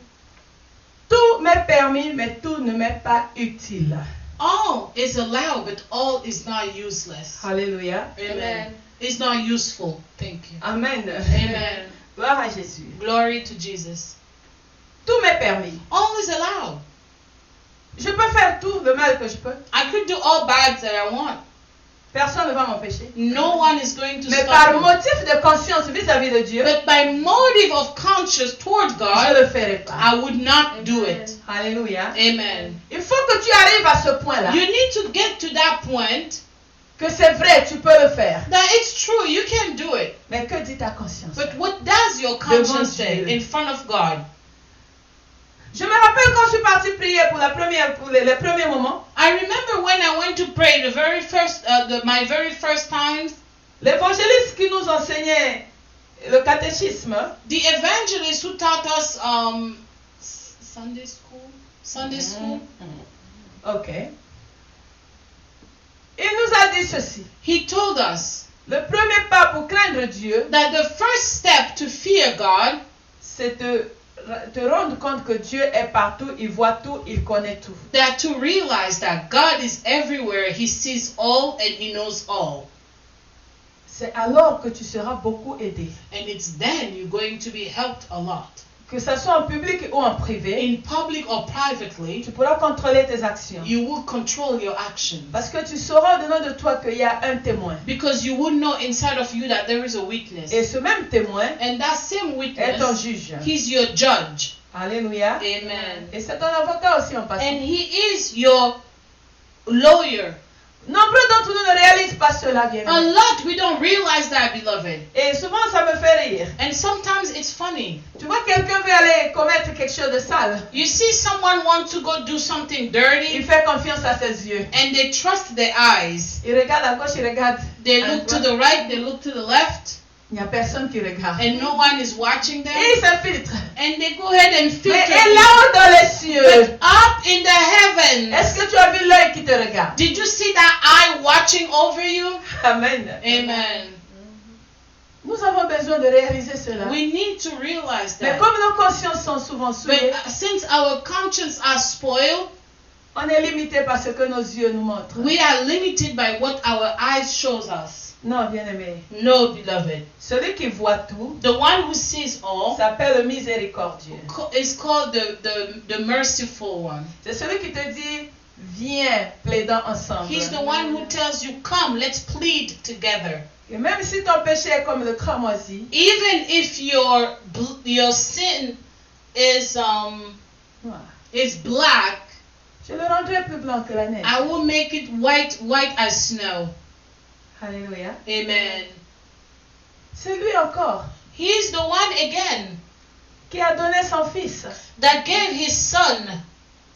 Tout m'est permis, mais tout ne m'est pas utile. All is allowed, but all is not useless. Alléluia. Amen. It's not useful. Thank you. Amen. Amen. Gloire à Jésus. Glory to Jesus. Tout m'est permis. All is allowed. Je peux faire tout le mal que je peux. I could do all bad that I want. Personne ne va m'empêcher. No one is going to Mais stop par me. motif de conscience vis-à-vis de Dieu, But by motive of conscience towards je God, ne le ferai pas. I would not do it. Alléluia. Amen. Il faut que tu arrives à ce point-là. You need to get to that point Que c'est vrai, tu peux le faire. that it's true, you can do it. Mais que dit ta conscience? But what does your conscience say Dieu. in front of God? Je me rappelle quand je suis partie prier pour les premiers moments, I remember when I went to pray my very first times, l'évangéliste qui nous enseignait le catéchisme, the evangelist who taught us Sunday school. Ok. Il nous a dit ceci. He told us Le premier pas pour craindre Dieu, that the first step to fear God c'est te rendre compte que Dieu est partout, il voit tout, il connaît tout. that to realize that God is everywhere, He sees all and He knows all. C'est alors que tu seras beaucoup aidé. And it's then you're going to be helped a lot. Que ce soit en public ou en privé, In public or privately, tu pourras contrôler tes actions. you will control your actions. Parce que tu sauras au-dedans de toi qu'il y a un témoin. Because you would know inside of you that there is a weakness. Et ce même témoin And that same est ton weakness, juge. He's your judge. Alléluia. Amen. Et c'est ton avocat aussi en passant. And He is your lawyer. Nombreux d'entre nous ne réalisent pas cela, bien A lot we don't realize that, beloved. Et souvent, ça me fait rire. And sometimes it's funny. Tu vois, quelqu'un veut aller commettre quelque chose de sale. You see someone want to go do something Il dirty fait confiance à ses yeux. and they trust their eyes. Il regarde à gauche, il regarde They à look to droite. the right, they look to the left, Il n'y a personne qui regarde. and no one is watching them. Et il s'infiltre. And they go ahead and Mais filter. et là-haut dans les cieux, But up in the heavens, est-ce que tu as vu l'œil qui te regarde? did you see that eye watching over you? Amen. Amen. Nous avons besoin de réaliser cela. We need to realize Mais that. comme nos consciences sont souvent But souillées, since our conscience are spoiled, on est limité par ce que nos yeux nous montrent. we are limited by what our eyes shows us. Non, bien-aimé. No, beloved. Celui qui voit tout The one who sees all s'appelle le miséricordieux. is called the merciful one. C'est celui qui te dit, viens, plaidons ensemble. He's the one who tells you, come, let's plead together. Et même si ton péché est comme le cramoisi, Even if your sin is black, je le rendrai plus blanc que la neige. I will make it white as snow. Alléluia. Amen. C'est lui encore He's the one again qui a donné son fils that gave his son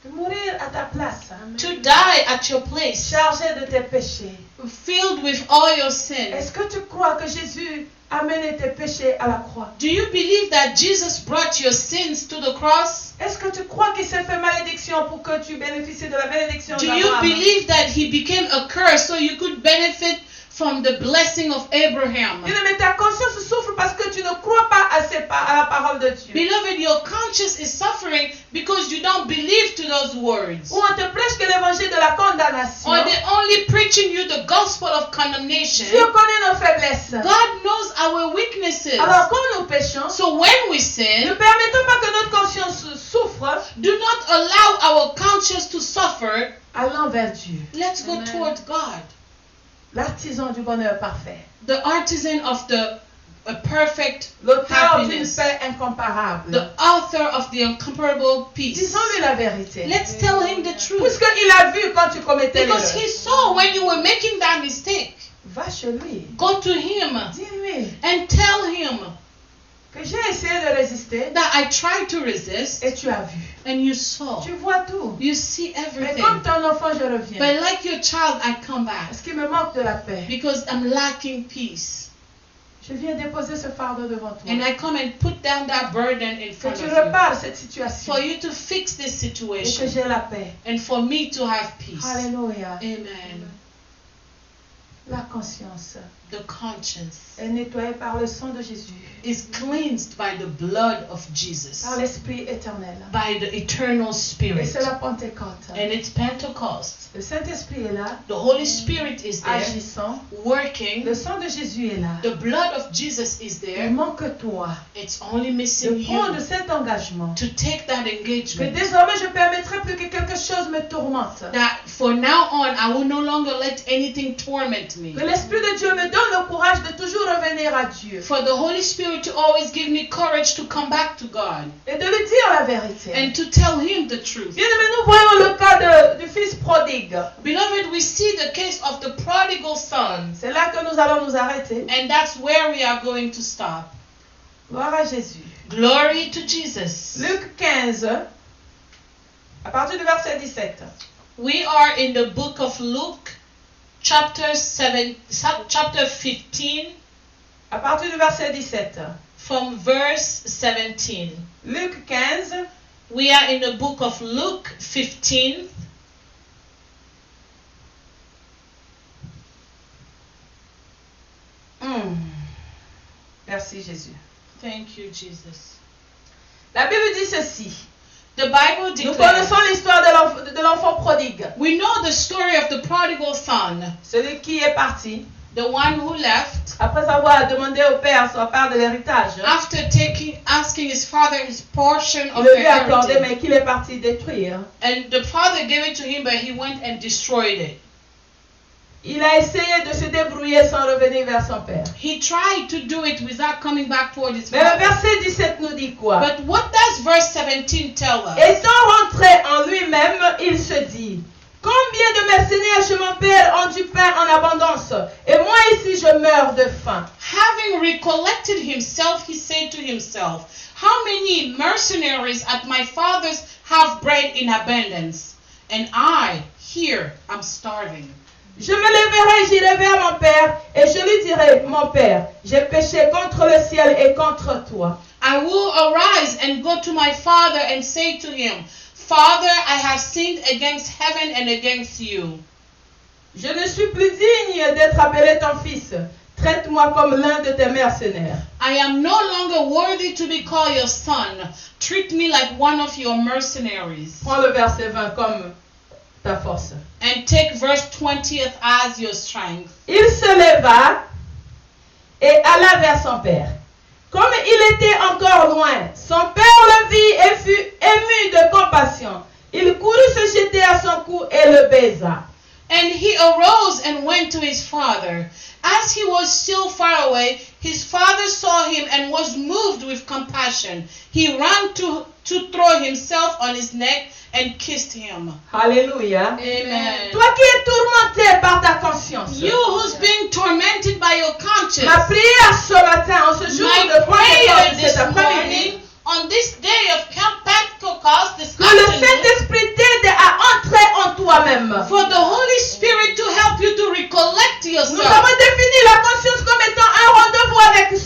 de mourir à ta place, to die at your place, chargé de tes péchés. filled with all your sins. Est-ce que tu crois que Jésus amené tes péchés à la croix? Do you believe that Jesus brought your sins to the cross? Est-ce que tu crois qu'il s'est fait malédiction pour que tu bénéficies de la bénédiction Do you d'Abraham? believe that he became a curse so you could benefit from the blessing of Abraham? Bien, mais ta conscience souffre parce que tu ne crois pas à la parole de Dieu. Beloved, your conscience is suffering because you don't believe to those words. Ou on te prêche que l'évangile de la condamnation. Or they're only preaching you the gospel of condemnation. Dieu connaît nos faiblesses. God knows our weaknesses. Alors quand nous péchons, So when we ne sin, permettons pas que notre conscience souffre. do not allow our conscience to suffer. Allons vers Dieu, Let's go Amen. towards God, l'artisan du bonheur parfait, the artisan of the perfect l'auteur d'une happiness, paix incomparable. the author of the incomparable peace. Disons-lui la vérité. Let's tell him the truth. Puisqu'il a vu quand tu commettais Because l'erreur. he saw when you were making that mistake. Va chez lui. Go to him Dis-lui and tell him que j'ai essayé de résister that I tried to resist et tu as vu. and you saw. Tu vois tout. You see Mais everything. comme ton enfant, je reviens. But like your child, I come back Parce qu'il me manque de la paix. because I'm lacking peace. Je viens déposer ce fardeau devant toi. And I come and put down that burden in Que front tu of you repares cette situation. for you to fix this Et que situation j'ai la paix. and for me to have peace. Alléluia. Amen. La conscience The conscience est nettoyée par le sang de Jésus. is cleansed by the blood of Jesus, Par l'Esprit éternel. by the eternal Et Spirit. c'est la Pentecôte. And it's Pentecost. Le Saint-Esprit est là, The Holy Spirit is there, agissant. working. Le sang de Jésus est là. The blood of Jesus is Il there. manque toi It's only de missing prendre you cet engagement. to take that Que engagement. désormais je permettrai plus que quelque chose me tourmente. That for now on, I will no longer let anything torment me. Que l'Esprit de Dieu me donne le courage de toujours revenir à Dieu. For the Holy Spirit to always give me courage to come back to God Et de lui dire la vérité. and to tell Him the truth. Bien aimé, nous voyons le cas du fils prodigue. Beloved, we see the case of the prodigal son, C'est là que nous allons nous arrêter. and that's where we are going to stop. Gloire à Jésus. Glory to Jesus. Luc 15, à partir du verset 17. We are in the book of Luke, chapter 15, À partir du verset 17. from verse 17. Luc 15, We are in the book of Luke 15. Merci Jésus. Thank you, Jesus. La Bible dit ceci. The Bible Nous declares, connaissons l'histoire de l'enfant prodigue. we know the story of the prodigal son, Celui qui est parti the one who left après avoir demandé au père sa part de l'héritage. after asking his father his portion Il of le the lui a accordé, inheritance. mais qu'il est parti détruire. And the father gave it to him, but he went and destroyed it. Il a essayé de se débrouiller sans revenir vers son père. He tried to do it without coming back toward his Mais le father. verset 17 nous dit quoi? But what does verse 17 tell us? Étant rentré en lui-même, il se dit, combien de mercenaires chez mon père ont du pain en abondance, et moi ici je meurs de faim. Having recollected himself, he said to himself, how many mercenaries at my father's have bread in abundance, and I here am starving. Je me lèverai, j'irai vers mon père, et je lui dirai, mon père, j'ai péché contre le ciel et contre toi. I will arise and go to my father and say to him, Father, I have sinned against heaven and against you. Je ne suis plus digne d'être appelé ton fils. Traite-moi comme l'un de tes mercenaires. I am no longer worthy to be called your son. Treat me like one of your mercenaries. Prends le verset 20 comme ta force. And take verse 20th as your strength. Il se leva et alla vers son père. Comme il était encore loin, son père le vit et fut ému de compassion. Il courut se jeter à son cou et le baisa. And he arose and went to his father. As he was still far away, his father saw him and was moved with compassion. He ran to throw himself on his neck and kissed him. Alléluia. Amen. Toi qui es tourmenté par ta conscience. You who's being tormented by your conscience. Ma prière ce matin, en ce jour My de prayer Pentecôte, this cet après-midi, morning, on this day of Pentecost, this que le afternoon, Saint-Esprit t'aide à entrer en toi-même. for the Holy Spirit to help you to recollect Nous yourself. avons défini la conscience comme étant un rendez-vous avec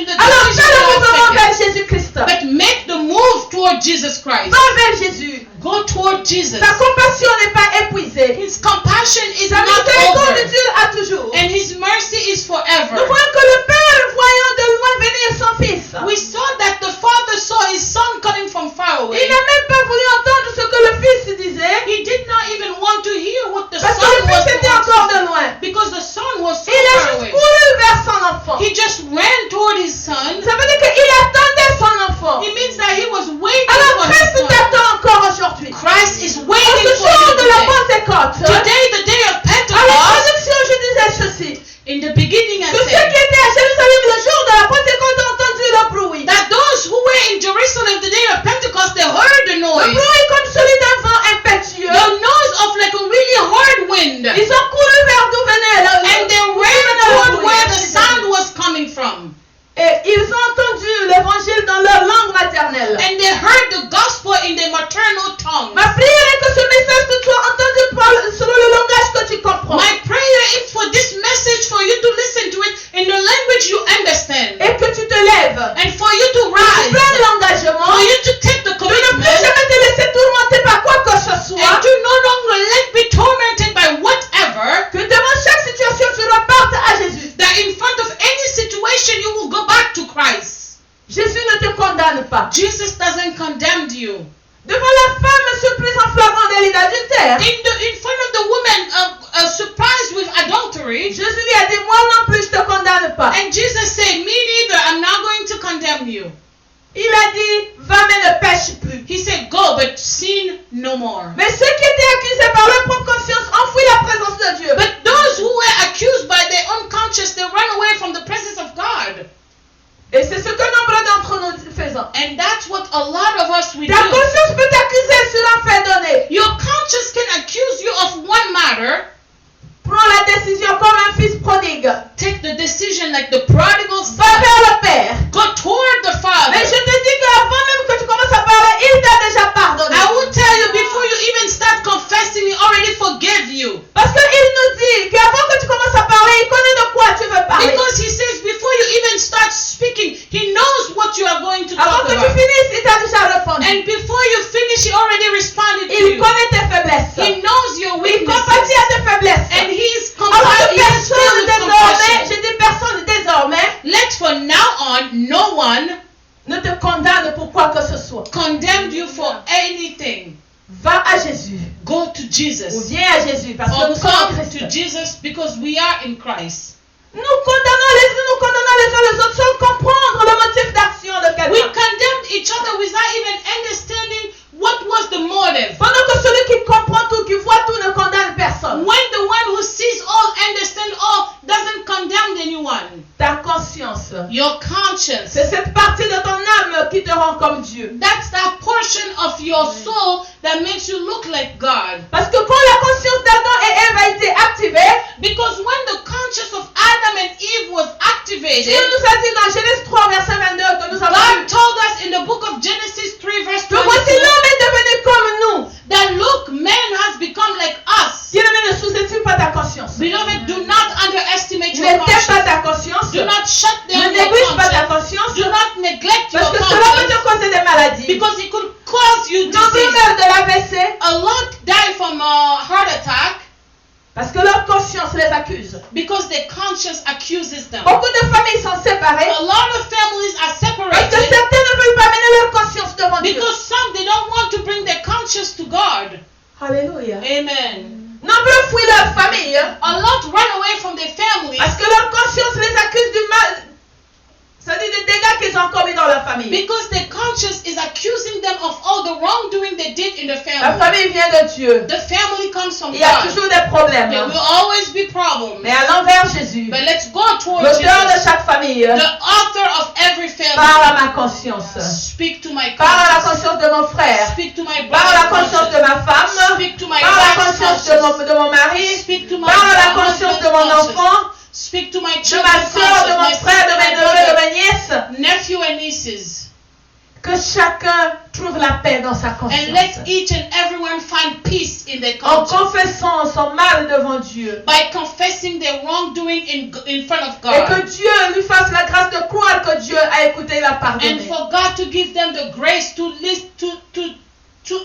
in the Alors decision fais le in mouvement one vers second. Jésus-Christ. But make the move toward Jesus Christ. Va vers Jésus. Go toward Jesus. Sa compassion n'est pas épuisée. His compassion is Sa not miséricorde over. dure à toujours. And his mercy is Nous forever. voyons que le Père, voyant de loin venir son Fils, We saw that the father saw his son coming from far away. il n'a même pas voulu entendre ce que le Fils disait, He did not even want to hear what the parce que son le Fils était encore was de loin. because the son was so Il a far juste away. couru vers son enfant. He just ran toward his son. Ça veut dire qu'il attendait son enfant. It means that he was waiting Alors for his Christ son. t'attend encore aujourd'hui. Christ is En waiting ce for jour you de la today. Pentecôte, Today, the day of à Pentecost, l'introduction, je disais ceci. in the beginning I Que ceux qui said étaient à Jérusalem le jour de la Pentecôte ont entendu le bruit. that those who were in Jerusalem the day of Pentecost, they heard the Le noise. bruit comme celui d'un vent impétueux. The noise of like a really hard wind. Ils ont couru vers d'où venait And they ran toward where the sound was coming from. Et ils ont entendu l'évangile dans leur langue maternelle. And they heard the gospel in their maternal tongue. Ma prière est que ce message que tu as entendu selon le langage que tu comprends. My prayer is for this message for you to listen to it in the language you understand. Et que tu te lèves. And for you to rise. Plein l'engagement. For you to take the De ne plus commitment. jamais te laisser tourmenter par quoi que ce soit. And to no longer let be tormented by whatever. Que devant chaque situation tu repartes à Jésus. That in front of any situation you will go back to Christ. Jésus ne te condamne pas. Jesus doesn't condemn you. Devant la femme surprise en flagrant délit d'adultère, In front of the woman surprised with adultery. Jésus lui a dit, moi non plus je te condamne pas. And Jesus said, me neither, I'm not going to condemn you. Il a dit, va mais ne pêche plus. He said, go, but sin no more. Mais ceux qui étaient accusés par leur propre conscience enfouient la présence de Dieu. But those who were accused by their own conscience, they run away from the presence of God. Et c'est ce que nombre d'entre nous faisons. And that's what a lot of us we Ta do. conscience peut t'accuser sur un fait donné. Your conscience can accuse you of one matter. Prends la décision comme un fils prodigue. Take the decision like the prodigal Va son. vers le Père. Go toward the Father. Mais je te dis qu'avant même que tu commences à parler, il t'a déjà pardonné. I will tell you before you even start confessing, he already forgave you. Parce qu'il nous dit qu'avant que tu commences à parler, il connaît de quoi tu veux parler. Because he says before you even start speaking, he knows what you are going to Avant talk que tu about. finisses, il t'a déjà répondu. And before you finish, he already responded to Il you. connaît tes faiblesses. He knows your Il compatit weaknesses. à tes faiblesses. And he's Alors que he is filled personne with désormais, compassion. je dis personne désormais, Let from now on, no one ne te condamne pour quoi que ce soit. condemn you for anything. Va à Jésus. Go to Ou Jesus. viens à Jésus parce que Or nous sommes en come Christ. to Jesus because we are in Christ. Nous condamnons les uns les autres sans comprendre le motif d'action de We quelqu'un. condemned each other without even understanding what was the motive. Pendant que celui qui comprend tout, qui voit tout, ne condamne personne. When the one who sees all, understands all, doesn't condemn anyone. Ta conscience, Your conscience. c'est cette partie de ton âme qui te rend comme Dieu. That's that portion of your soul that makes you look like God. Parce que quand la conscience d'Adam et Ève a été activée, Because when the conscience of Adam and Eve was activated, Dieu nous a dit dans Genèse 3, verset 22 que nous avons God lu told us in the book of Genesis 3 verse que voici 22 l'homme est devenu comme nous. that look, man has become like us. Bien-aimé, ne sous-estime pas ta conscience. Beloved, do not underestimate your Ne tais pas conscience. ta conscience. Do not shut Ne down your néglige pas ta conscience. conscience. Do not neglect your Parce que cela peut te conscience causer des maladies. because it could cause you Nombreux disease. meurent de l'AVC A lot die from a heart attack parce que leur conscience les accuse. because their conscience accuses them. Beaucoup de familles sont séparées A lot of families are parce que separated certains ne veulent pas mener leur conscience devant Dieu. because some they don't want to bring their conscience to God. Alléluia. Amen. Nombreux fuient leur famille A lot run away from their families parce que leur conscience les accuse du mal. C'est-à-dire des dégâts qu'ils ont commis dans leur famille. because their conscience is accusing them of all the wrongdoing they did in the La family. famille vient de Dieu. The family comes from Il y a God. toujours des problèmes. There will always be problems. Mais allons vers Jésus, But let's go towards l'auteur de Jesus, chaque famille. the author of every family. Parle à ma conscience. Speak to my Parle à la conscience. conscience de mon frère. Speak to my Parle à la brother's conscience de ma femme. Speak to my Parle à la wife's conscience conscience. de mon mari. Speak to my Parle à la conscience de mon husband's enfant, Speak to my de children, ma soeur, de mon frère, de mes neveux, de mes nièces. nephew and nieces. Que chacun trouve la paix dans sa And conscience. let each and everyone find peace in their En conscience. confessant son mal devant Dieu. By confessing their wrongdoing in front of Et que God. Dieu lui fasse la grâce de croire que Dieu a écouté et l'a And pardonné. for God to give them the grace to listen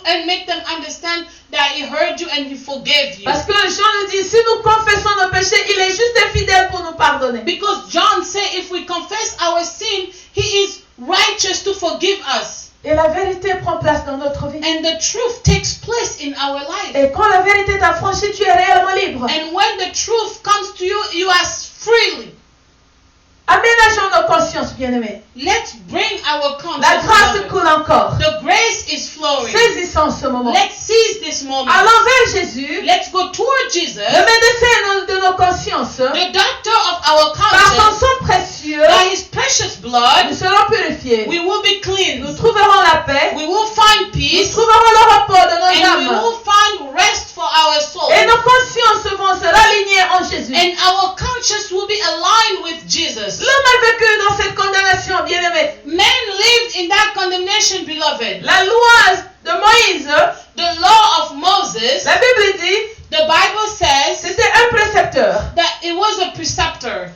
and make them understand that He heard you and He forgave you. Parce que Jean nous dit, si nous confessons nos péchés, il est juste et fidèle pour nous pardonner. Because John said if we confess our sin, He is righteous to forgive us. Et la vérité prend place dans notre vie. And the truth takes place in our life. Et quand la vérité t'affranchit, tu es réellement libre. And when the truth comes to you, you are freely. Aménageons nos consciences, bien-aimés. Let's bring our La conscience. grâce beloved. coule encore. The grace is flowing. Saisissons ce moment. Let's seize this moment. Allons vers Jésus, Let's go toward Jesus, le médecin de nos consciences. the doctor of our Par son conscience. sang précieux, By His precious blood, nous serons purifiés. we will be Nous cleansed. trouverons la paix. We will find Nous peace, trouverons le repos de and we nos âmes. will find rest for our soul. Et nos consciences vont se raligner en Jésus. And our conscience will be aligned with Jesus. L'homme a vécu dans cette condamnation, bien-aimé. Men lived in that condemnation, beloved. La loi de Moïse, The law of Moses, la Bible dit, the Bible says c'était un précepteur that it was a preceptor,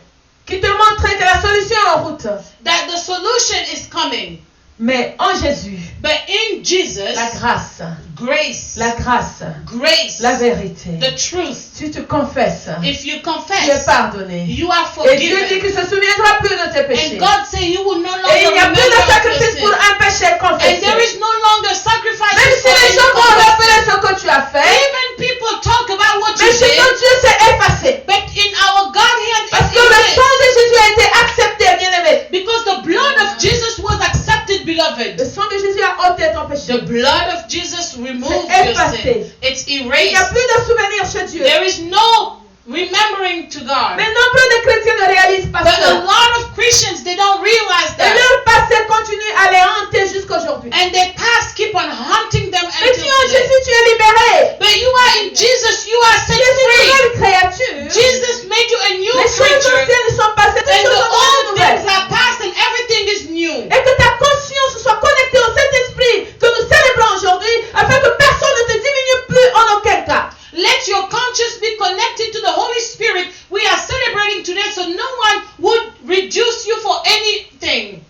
qui te montrait que la solution est en route. that the solution is coming. Mais en Jésus, But in Jesus, la grâce, grace, la grâce, grace, la vérité. the truth. Si tu confesses, If you tu es confess, pardonné. you are Et Dieu dit forgiven. qu'il ne se souviendra plus de tes péchés. And God said you will no longer Et il n'y a plus remember de of your sacrifice pour sin. un péché And confessé. there is no longer sacrifice Même si for les any gens vont confessing. rappeler ce que tu as fait, Even people talk about what mais you chez did, ton Dieu c'est effacé. but in our God hand Parce it que le is. sang de Jésus a été accepté, bien-aimé. Because the blood of Jesus was accepted, Le beloved. sang de Jésus a ôté ton péché. The blood of Jesus removed C'est your sin. effacé. It's Il n'y a erased. plus de souvenirs chez Dieu. There is no remembering to God. Mais nombre de chrétiens ne réalisent pas But a ça. lot of Christians, they don't realize Et that. leur passé continue à les hanter jusqu'aujourd'hui. And their past keep on haunting them Mais until tu en today. Jésus, tu es libéré. But you are in Jesus, you are set Tu es une free. nouvelle créature. Jesus made you a new Les choses creature. anciennes sont passées, toutes And choses the sont old devenues things nouvelles. are past and everything is new. Et que ta conscience soit connectée au Saint-Esprit que nous célébrons aujourd'hui, afin que personne ne te diminue plus en aucun cas. Let your conscience be connected to the Holy Spirit. We are celebrating today so no one would reduce you for anything.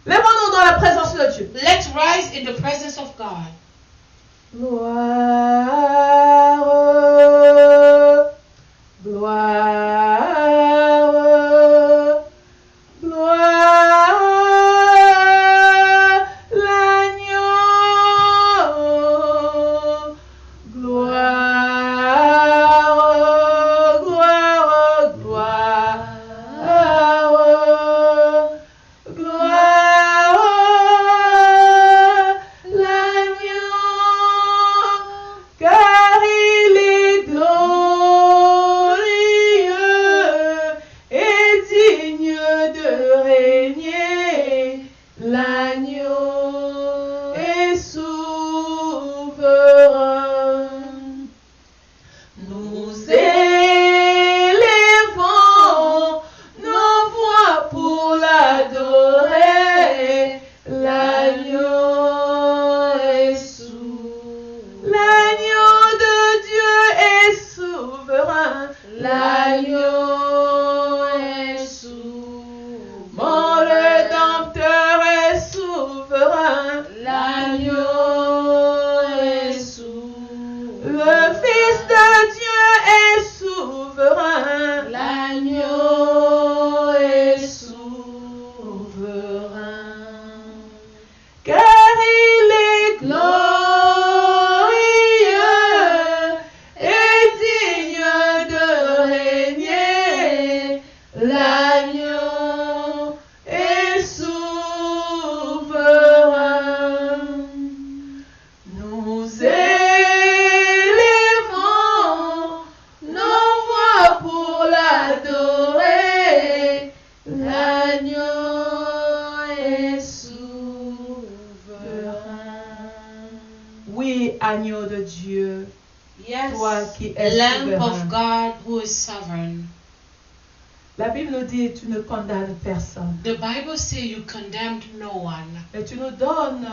Lèvons-nous dans la présence de Dieu. Let's rise in the presence of God. Gloire, gloire, gloire, l'agneau. Gloire, gloire, gloire, gloire, l'agneau, car il est glorieux et digne de régner. L'agneau est souverain. Nous élevons nos voix pour l'adorer. L'agneau est souverain. L'agneau de Dieu est souverain. L'agneau est souverain. Mon Rédempteur est souverain. L'agneau est souverain. Le Fils de Dieu est souverain. L'agneau est souverain. Car il est glorieux et digne de régner. L'agneau est souverain. Nous élevons nos voix pour l'adorer. L'agneau est souverain. Oui, agneau de Dieu, Yes, toi qui es Lamb souverain. of God who is sovereign. La Bible nous dit tu ne condamnes personne, The Bible says you condemned no one, mais tu nous donnes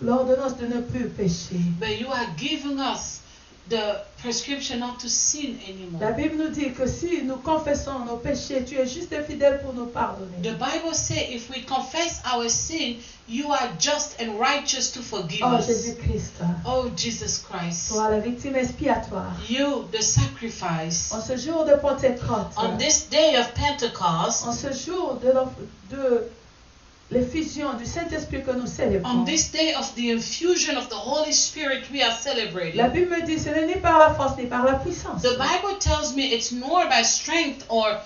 l'ordonnance de ne plus pécher. but you are giving us the prescription not to sin anymore. La Bible nous dit que si nous confessons nos péchés, tu es juste et fidèle pour nous pardonner. The Bible says if we confess our sin, you are just and righteous to forgive Oh us. Jésus-Christ, Oh Jesus Christ, toi la victime expiatoire. you the sacrifice. En ce jour de Pentecôte, On this day of Pentecost, en ce jour de l'effusion du Saint-Esprit que nous célébrons, on this day of the infusion of the Holy Spirit we are la celebrating. Bible me dit ce n'est ni par la force ni par la puissance, The Bible tells me it's nor by strength or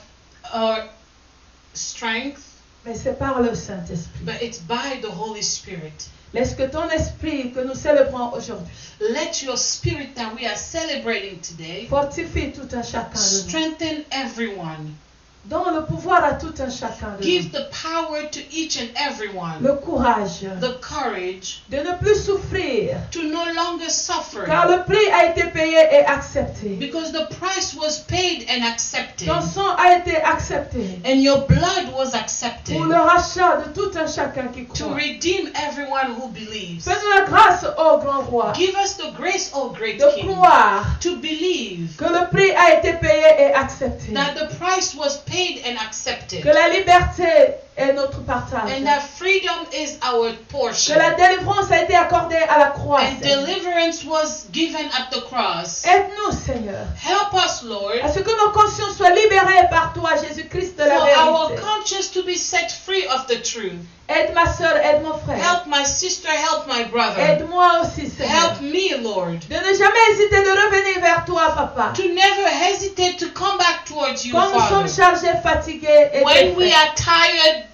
strength, mais c'est par le Saint-Esprit. but it's by the Holy Spirit. Laisse que ton esprit que nous célébrons aujourd'hui Let your spirit that we are celebrating today fortifie tout un chacun de nous. strengthen everyone. Donne le pouvoir à tout un chacun de Give nous. the power to each and everyone. Le courage The courage de ne plus souffrir, to no longer suffer. car le prix a été payé et accepté. Because the price was paid and accepted. Ton sang a été accepté And your blood was accepted. pour le rachat de tout un chacun qui To croit. redeem everyone who believes. Fais-nous la grâce, ô grand roi, Give us the grace, O great de King, croire to believe que le prix a été payé et accepté. that the price was paid and accepted. Que la liberté est notre partage. And that freedom is our Que portion. la délivrance a été accordée à la croix. And deliverance was given at the cross. Aide-nous, Seigneur, Help us, Lord, à ce que nos consciences soient libérées par toi, Jésus-Christ de for la our vérité. conscience to be set free of the truth. Aide ma soeur, aide mon frère. Help my sister, help my brother. Aide-moi aussi, Seigneur. Help me, Lord, De ne jamais hésiter de revenir vers toi, Papa. to never hesitate to come back towards you, Quand nous sommes Father. chargés, fatigués et When we défaits. are tired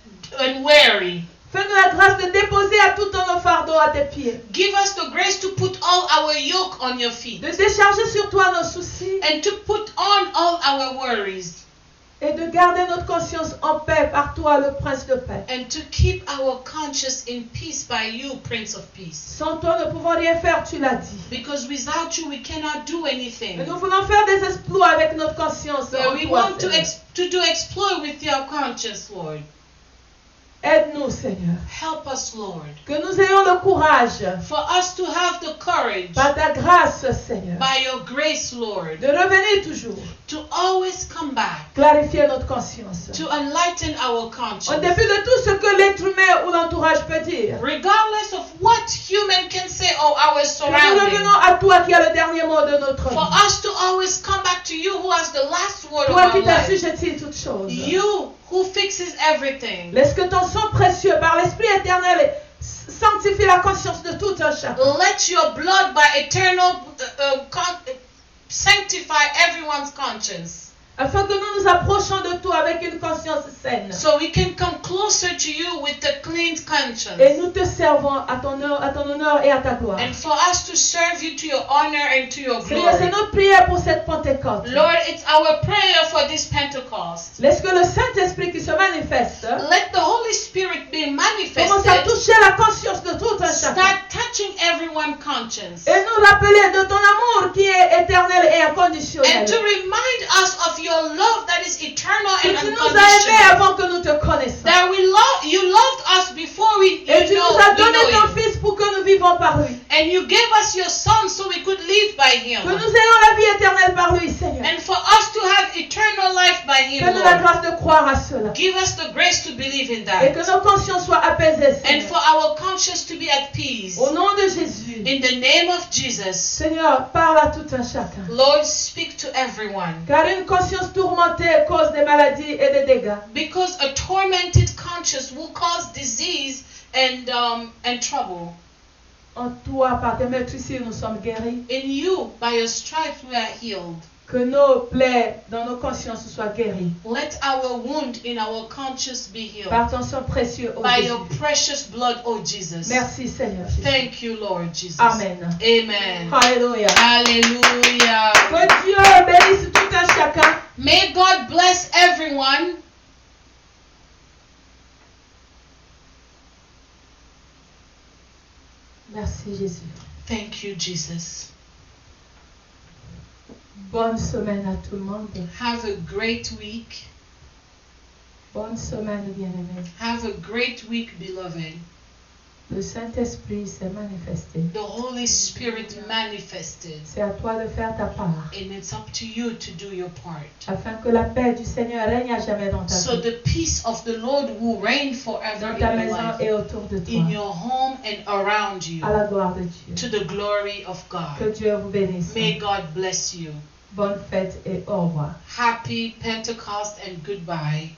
and weary, Fais-nous la grâce de déposer à tout nos fardeaux à tes pieds. give us the grace to put all our yoke on your feet De décharger sur toi nos soucis and to put on all our worries et de garder notre conscience en paix par toi, le Prince de paix. and to keep our conscience in peace by you, Prince of Peace. Sans toi, nous ne pouvons rien faire, tu l'as dit. Because without you, we cannot do anything. Et nous voulons faire des exploits avec notre conscience. But en we toi, want to, Seigneur. to do exploit with your conscience, Lord. Aide-nous, Seigneur. Help us, Lord. Que nous ayons le courage, For us to have the courage, par ta grâce, Seigneur, by your grace, Lord, de revenir toujours, to always come back, clarifier notre conscience. to enlighten our Au conscience. début de tout ce que l'être humain ou l'entourage peut dire, Regardless of what human can say or our que nous surroundings. revenons à toi qui as le dernier mot de notre For vie. us to always come back to you who has the last word of Toi our qui life. t'assujettis toutes choses. You who fixes everything. Laisse que ton sang précieux par l'Esprit éternel sanctifie la conscience de tout un chacun. Let your blood by eternal sanctify everyone's conscience. Afin que nous nous approchions de toi avec une conscience saine. So we can come closer to you with a clean Et conscience. nous te servons à ton honneur et à ta gloire. And for us to serve you to your honor and to your Seigneur, c'est glory. notre prière pour cette Pentecôte. Lord, it's our prayer for this Pentecost. Laisse que le Saint-Esprit qui se manifeste Let the Holy Spirit be commence à manifested. toucher la conscience de tout un chacun. Start touching everyone's conscience. Et nous rappeler de ton amour qui est éternel et inconditionnel. And to remind us of your love that is eternal Que and tu nous as aimés unconditional. avant que nous te connaissions. That you loved us before we Et tu nous as donné know ton you. Fils pour que nous vivons par lui. And you gave us your son so we could live by him. Que nous ayons la vie éternelle par lui, Seigneur. And for us to have eternal life by him, Fais-nous la Lord. grâce de croire à cela. Give us the grace to believe in Et que that. nos consciences soient apaisées, And for Seigneur. our conscience to be at peace. Au nom de Jésus. In the name of Jesus. Seigneur, parle à tout un chacun. Lord, speak to everyone. Car une conscience tourmentée cause des maladies et des dégâts. Because a tormented conscience will cause disease and trouble. En toi, par tes meurtrissures, nous sommes guéris. In you, by your stripes, we are healed. Que nos plaies dans nos consciences soient guéries. Let our wound in our conscience be healed. Par ton sang précieux, ô By Jésus. your precious blood, oh Jesus. Merci, Seigneur. Thank you, Lord Jesus. Amen. Amen. Alléluia. Hallelujah. Que Dieu bénisse tout un chacun. May God bless everyone. Merci, Jésus. Thank you, Jesus. Bonne semaine à tout le monde. Have a great week. Bonne semaine, bien-aimés. Have a great week, beloved. Le Saint-Esprit s'est manifesté. The Holy Spirit manifested. C'est à toi de faire ta part, And it's up to you to do your part. afin que la paix du Seigneur règne à jamais dans ta So vie, the peace of the Lord will reign forever dans in ta your maison life, et autour de toi, in your home and around you, à la gloire de Dieu. to the glory of Que God. Dieu vous bénisse. May God bless you. Bonne fête et au revoir. Happy Pentecost and goodbye.